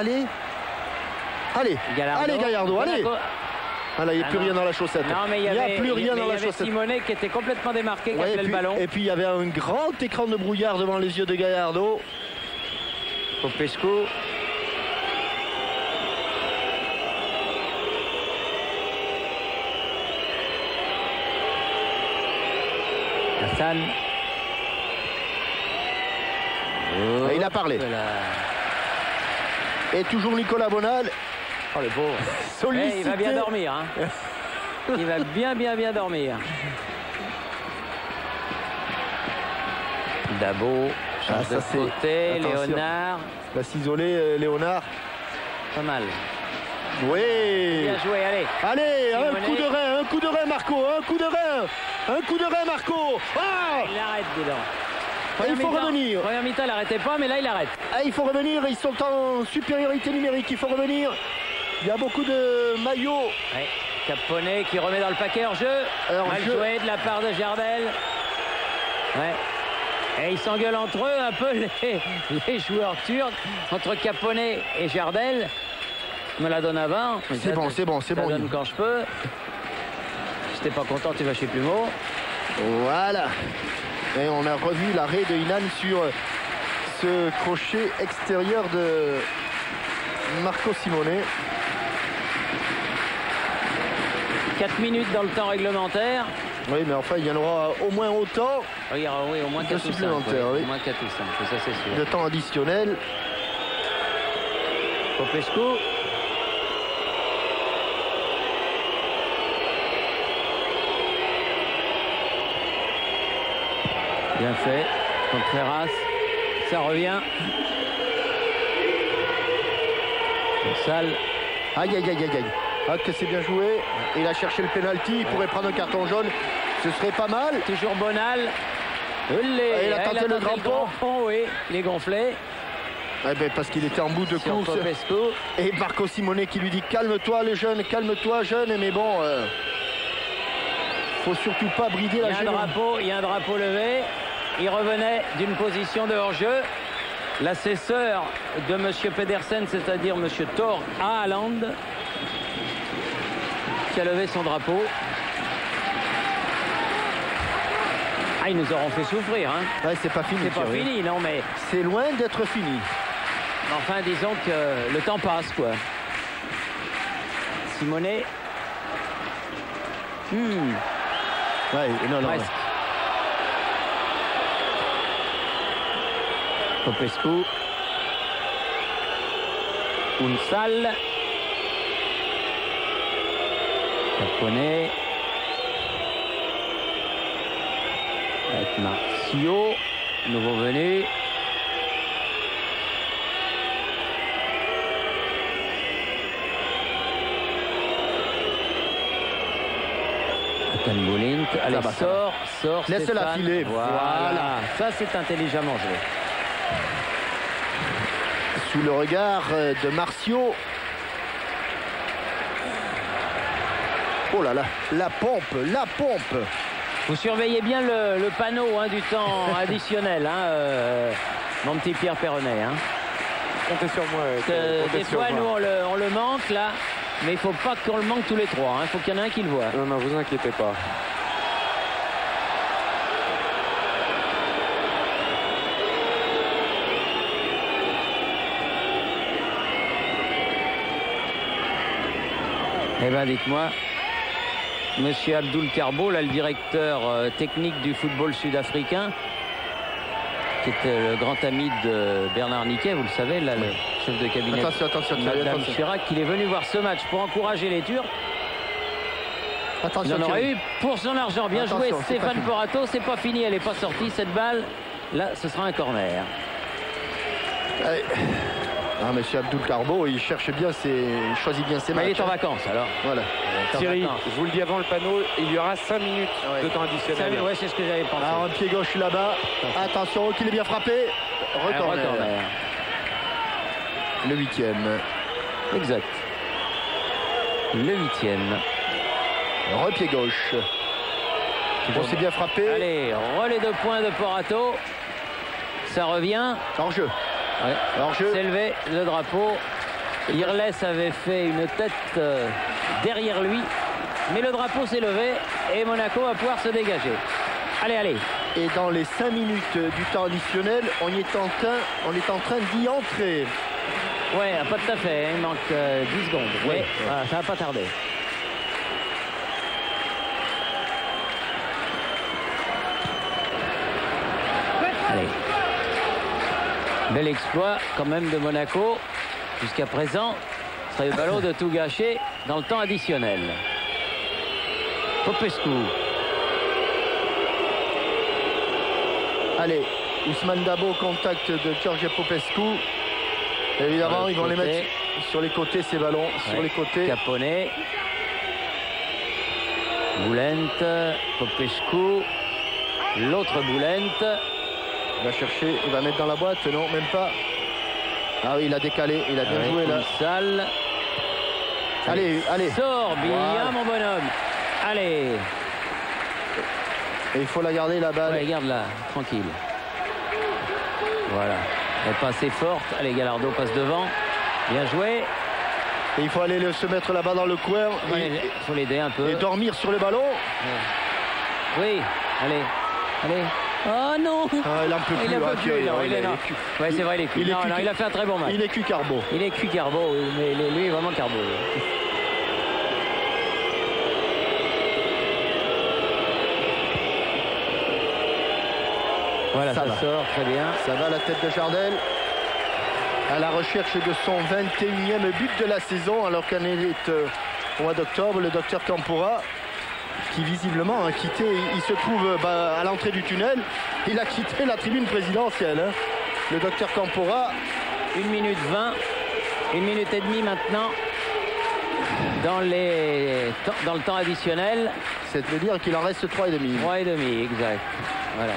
Allez, Gallardo, allez. Ah là, il n'y a plus rien dans la chaussette. Non, mais il n'y a plus rien dans la chaussette. chaussette. Simonet qui était complètement démarqué, qui appelait le ballon. Et puis il y avait un grand écran de brouillard devant les yeux de Gallardo. Popescu. Hassan. Oh, il a parlé. Et toujours Nicolas Bonal. Oh le pauvre. Sollicité. Il va bien dormir. Hein. Il va bien dormir. Dabo. Change de côté. Léonard. Va s'isoler Léonard. Pas mal. Oui. Bien joué, allez. Allez, un coup de rein Marco, un coup de rein Marco. Ah, il arrête, dis donc. Il faut revenir. Première mi-temps, il n'arrêtait pas, mais là, il arrête. Il faut revenir, ils sont en supériorité numérique, il faut revenir. Il y a beaucoup de maillots. Ouais. Caponnet qui remet dans le paquet hors jeu. Mal joué de la part de Jardel. Ouais. Et ils s'engueulent entre eux un peu, les joueurs turcs, entre Caponnet et Jardel. Je me la donne avant. C'est bon. Je la donne quand je peux. Si t'es pas content, tu vas chez Plumeau. Voilà. Et on a revu l'arrêt de Inan sur ce crochet extérieur de Marco Simonet. 4 minutes dans le temps réglementaire. Oui, mais enfin, il y en aura au moins autant. Oui, au moins 4 ou 5. Supplémentaires, oui. Au moins 4 ou 5, ça c'est sûr. De temps additionnel. Popescu. Bien fait. Contreras. Ça revient. Salle. Aïe. Ah, que c'est bien joué. Il a cherché le penalty. Il pourrait prendre un carton jaune. Ce serait pas mal. Toujours Bonal. Il a tenté le grand pont. Oui, il est gonflé. Parce qu'il était en bout de course. Popescu. Et Marco Simonet qui lui dit calme-toi les jeunes, calme-toi jeune. Mais bon, faut surtout pas brider la jeune. Il y a un drapeau levé. Il revenait d'une position de hors-jeu. L'assesseur de M. Pedersen, c'est-à-dire M. Thor Haaland, qui a levé son drapeau. Ah, ils nous auront fait souffrir. Hein. Ouais, c'est pas fini. C'est pas fini, non, mais... C'est loin d'être fini. Enfin, disons que le temps passe, quoi. Simonet. Ouais, non. Presque. Popescu. Unsal. Caponnet. Avec Marcio, nouveau venu. Boulint. Allez, sort. Laisse-la filer. Voilà. Ça, c'est intelligemment joué. Sous le regard de Marcio. Oh là là, la pompe. Vous surveillez bien le panneau du temps additionnel, mon petit Pierre Perronnet. Comptez sur moi. Des fois, nous, on le manque, là. Mais il ne faut pas qu'on le manque tous les trois. Il faut qu'il y en ait un qui le voit. Non, vous inquiétez pas. Eh bien, dites-moi, Monsieur Abdoul Karbo, là, le directeur technique du football sud-africain, qui était le grand ami de Bernard Niquet, vous le savez, là, le chef de cabinet. Attention, Madame Chirac, il est venu voir ce match pour encourager les Turcs. Il en aurait eu pour son argent. Bien joué, Stéphane Porato. C'est pas fini, elle n'est pas sortie, cette balle. Là, ce sera un corner. Monsieur Abdoul Karbo, il cherche bien il choisit bien ses matchs. Il est en vacances, alors. Voilà. Thierry, je vous le dis avant le panneau, il y aura 5 minutes de temps additionnel. Oui, c'est ce que j'avais pensé. Alors, un pied gauche là-bas. Attention, qu'il est bien frappé. Recorner. Le 8e. Exact. Le 8e. Repied gauche. Bon, c'est bien frappé. Allez, relais de points de Porato. Ça revient. Hors jeu. Ouais. Alors C'est levé le drapeau. Irles avait fait une tête derrière lui, mais le drapeau s'est levé et Monaco va pouvoir se dégager. Allez, allez. Et dans les 5 minutes du temps additionnel, on est en train d'y entrer. Ouais, pas tout à fait, il manque 10 secondes. Oui, ça va pas tarder. Allez. Bel exploit quand même de Monaco. Jusqu'à présent, ce serait le ballot de tout gâcher dans le temps additionnel. Popescu. Allez, Ousmane Dabo au contact de Georges Popescu. Évidemment, ils vont les mettre sur les côtés, ces ballons, sur les côtés. Caponnet. Boulent, Popescu. L'autre Boulent. Il va chercher, il va mettre dans la boîte, non, même pas. Ah oui, il a décalé, il a bien joué là. Salle. Allez, allez. Sors bien, Voilà. mon bonhomme. Allez. Et il faut la garder la balle. Ouais, garde-la, tranquille. Voilà. Elle est pas assez forte. Allez, Gallardo passe devant. Bien joué. Et il faut aller se mettre là-bas dans le coin. Il faut l'aider un peu. Et dormir sur le ballon. Oui, allez. Allez. Oh non. Ah, il en peut plus. Il en peut plus. Non, il est là. Ouais, c'est vrai, il est cuit. Non, il a fait un très bon match. Il est cuit Carbo. Il est cuit Carbo, mais lui, vraiment Carbo. Voilà, ça sort très bien. Ça va la tête de Jardel. À la recherche de son 21e but de la saison, alors qu'elle est au mois d'octobre, le docteur Campora, qui visiblement a quitté, il se trouve à l'entrée du tunnel, il a quitté la tribune présidentielle. Hein. Le docteur Campora. 1 minute 20, 1 minute et demie maintenant dans le temps additionnel. C'est de dire qu'il en reste 3,5. 3,5, exact. Voilà.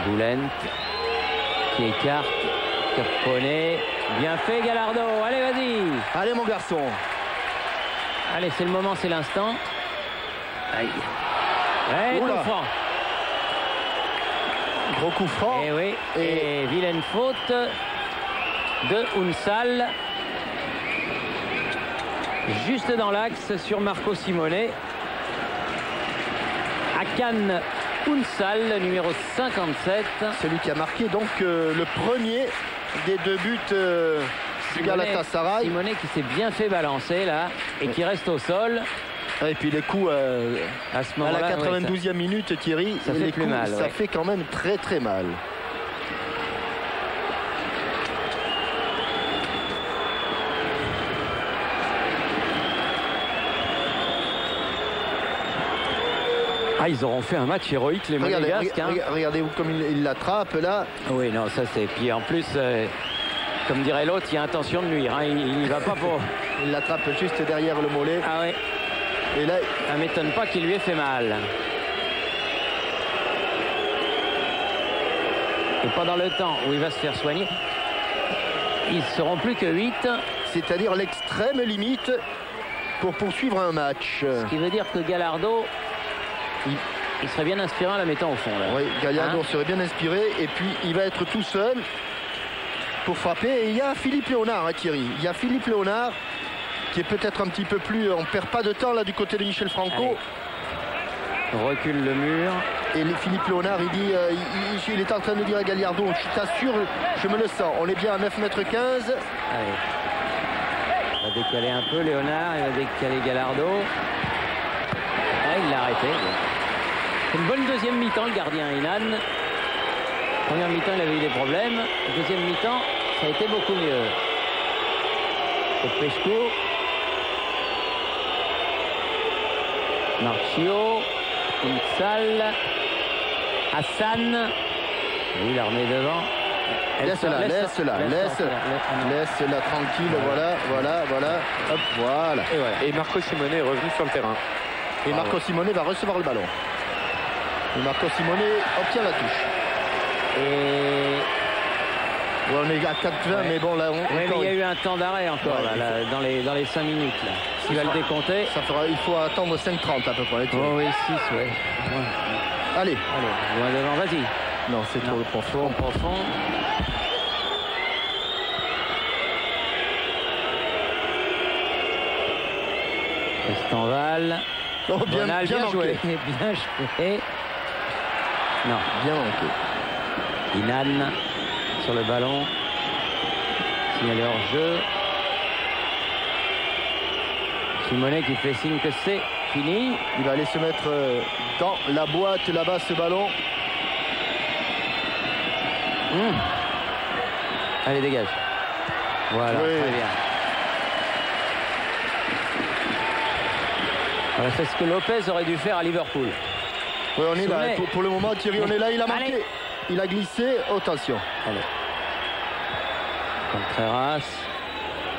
Boulent qui écarte. Caponnet. Bien fait Gallardo. Allez, vas-y. Allez mon garçon. Allez, c'est le moment, c'est l'instant. Aïe. Ouais, coup franc. Gros coup franc. Et oui. Et vilaine faute de Unsal. Juste dans l'axe sur Marco Simone. Akan Unsal, numéro 57. Celui qui a marqué donc le premier des 2 buts du Galatasaray. Simone qui s'est bien fait balancer là et qui reste au sol. Et puis les coups à ce moment-là, à la 92e minute, Thierry, ça fait plus mal. Ça fait quand même très très mal. Ah, ils auront fait un match héroïque, les Monégasques. Regardez-vous comme il l'attrape là. Oui, non, ça c'est. Puis en plus, comme dirait l'autre, il y a intention de nuire. Hein. Il n'y va pas pour. Il l'attrape juste derrière le mollet. Ah oui. Et là, ça m'étonne pas qu'il lui ait fait mal. Et pendant le temps où il va se faire soigner, ils seront plus que 8. C'est-à-dire l'extrême limite pour poursuivre un match. Ce qui veut dire que Gallardo, il serait bien inspiré en la mettant au fond. Là. Oui, Gallardo serait bien inspiré. Et puis, il va être tout seul pour frapper. Et il y a Philippe Léonard, hein, Thierry. Il y a Philippe Léonard qui est peut-être un petit peu plus... On ne perd pas de temps là du côté de Michel Franco. Allez. On recule le mur. Et Philippe Léonard, il dit, il est en train de dire à Gallardo, je t'assure, je me le sens. On est bien à 9,15 m. Allez. Il va décaler un peu Léonard, il va décaler Gallardo. Ah, il l'a arrêté. C'est une bonne deuxième mi-temps, le gardien Inan. Première mi-temps, il avait eu des problèmes. Deuxième mi-temps, ça a été beaucoup mieux. Popescu. Marchio. Unsal. Hassan. Oui, il la remet devant. Laisse-la tranquille, voilà. Hop, voilà. Et Marco Simone est revenu sur le terrain. Et Marco Simone va recevoir le ballon. Et Marco Simone obtient la touche. Et on est à 4-20, mais bon là mais il y a eu un temps d'arrêt encore là, dans les 5 minutes. S'il va le décompter. Il faut attendre 5-30 à peu près. Oh oui, 6, ouais. Allez, loin devant, vas-y. Non, c'est trop profond. Estenval. Oh, Bonal, bien joué. manqué. Bien joué. Non. Bien manqué. Inan sur le ballon. Signalé hors jeu. Simonet qui fait signe que c'est fini. Il va aller se mettre dans la boîte là-bas, ce ballon. Allez, dégage. Voilà, Oui. très bien. Voilà, c'est ce que Lopez aurait dû faire à Liverpool. Oui, on est là. Simonet. Pour le moment, Thierry, on est là. Il a marqué. Allez. Il a glissé. Attention. Allez. Contreras.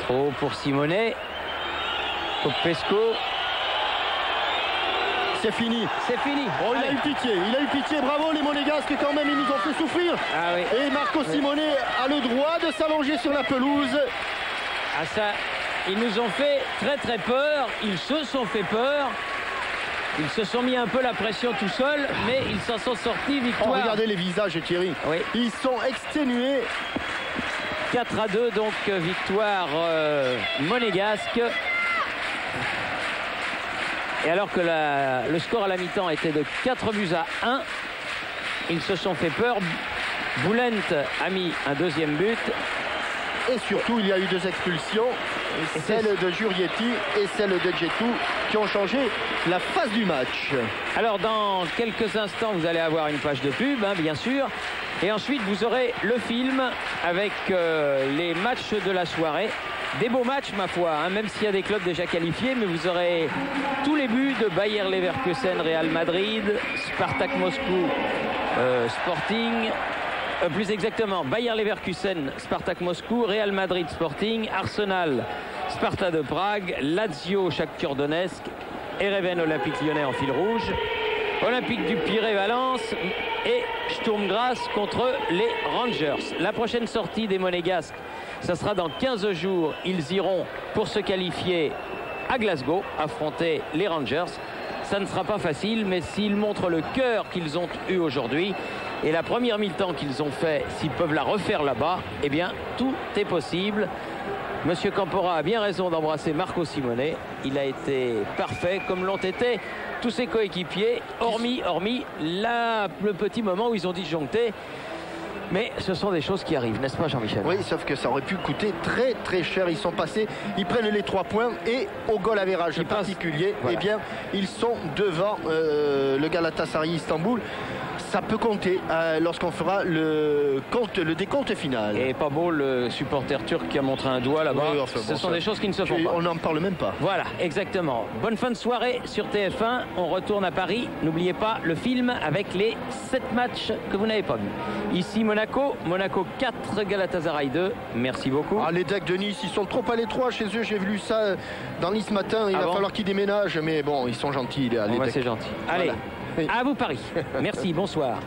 Trop pour Simonet. Popesco. C'est fini. C'est fini. Oh, il a Allez. eu pitié. Il a eu pitié. Bravo les Monégasques quand même. Ils nous ont fait souffrir. Ah oui. Et Marco Simonet a le droit de s'allonger sur la pelouse. Ah ça, ils nous ont fait très très peur. Ils se sont fait peur. Ils se sont mis un peu la pression tout seuls, mais ils s'en sont sortis. Oh, Victoire. regardez les visages, Thierry. Oui. Ils sont exténués. 4-2, donc victoire monégasque. Et alors que le score à la mi-temps était de 4-1, ils se sont fait peur. Boulent a mis un deuxième but. Et surtout, il y a eu 2 expulsions. Et Celle de Jurietti et celle de Djetou qui ont changé la phase du match. Alors dans quelques instants, vous allez avoir une page de pub, hein, bien sûr. Et ensuite, vous aurez le film avec les matchs de la soirée. Des beaux matchs, ma foi, hein, même s'il y a des clubs déjà qualifiés, mais vous aurez tous les buts de Bayer Leverkusen, Real Madrid, Spartak Moscou, Sporting. Plus exactement, Bayer Leverkusen, Spartak Moscou, Real Madrid Sporting, Arsenal, Sparta de Prague, Lazio, Shakhtar Donetsk, Ereven Olympique Lyonnais en fil rouge, Olympique du Pirée Valence et Sturm Graz contre les Rangers. La prochaine sortie des Monégasques, ça sera dans 15 jours. Ils iront pour se qualifier à Glasgow, affronter les Rangers. Ça ne sera pas facile, mais s'ils montrent le cœur qu'ils ont eu aujourd'hui et la première mi-temps qu'ils ont fait, s'ils peuvent la refaire là-bas, eh bien, tout est possible. Monsieur Campora a bien raison d'embrasser Marco Simonet. Il a été parfait, comme l'ont été tous ses coéquipiers, hormis le petit moment où ils ont disjoncté. Mais ce sont des choses qui arrivent, n'est-ce pas, Jean-Michel? Oui, sauf que ça aurait pu coûter très très cher. Ils sont passés, ils prennent les 3 points et au goal average particulier, voilà. Eh bien, ils sont devant le Galatasaray Istanbul. Ça peut compter lorsqu'on fera le décompte final. Et pas beau le supporter turc qui a montré un doigt là-bas. Oui, enfin, ce sont des choses qui ne se font pas. On n'en parle même pas. Voilà, exactement. Bonne fin de soirée sur TF1. On retourne à Paris. N'oubliez pas le film avec les 7 matchs que vous n'avez pas vus. Ici Monaco 4, Galatasaray 2. Merci beaucoup. Ah, les decks de Nice, ils sont trop à l'étroit chez eux. J'ai vu ça dans Nice matin. Il va falloir qu'ils déménagent. Mais bon, ils sont gentils. Les decks. C'est gentil. Allez, Voilà. Oui. à vous Paris. Merci, bonsoir.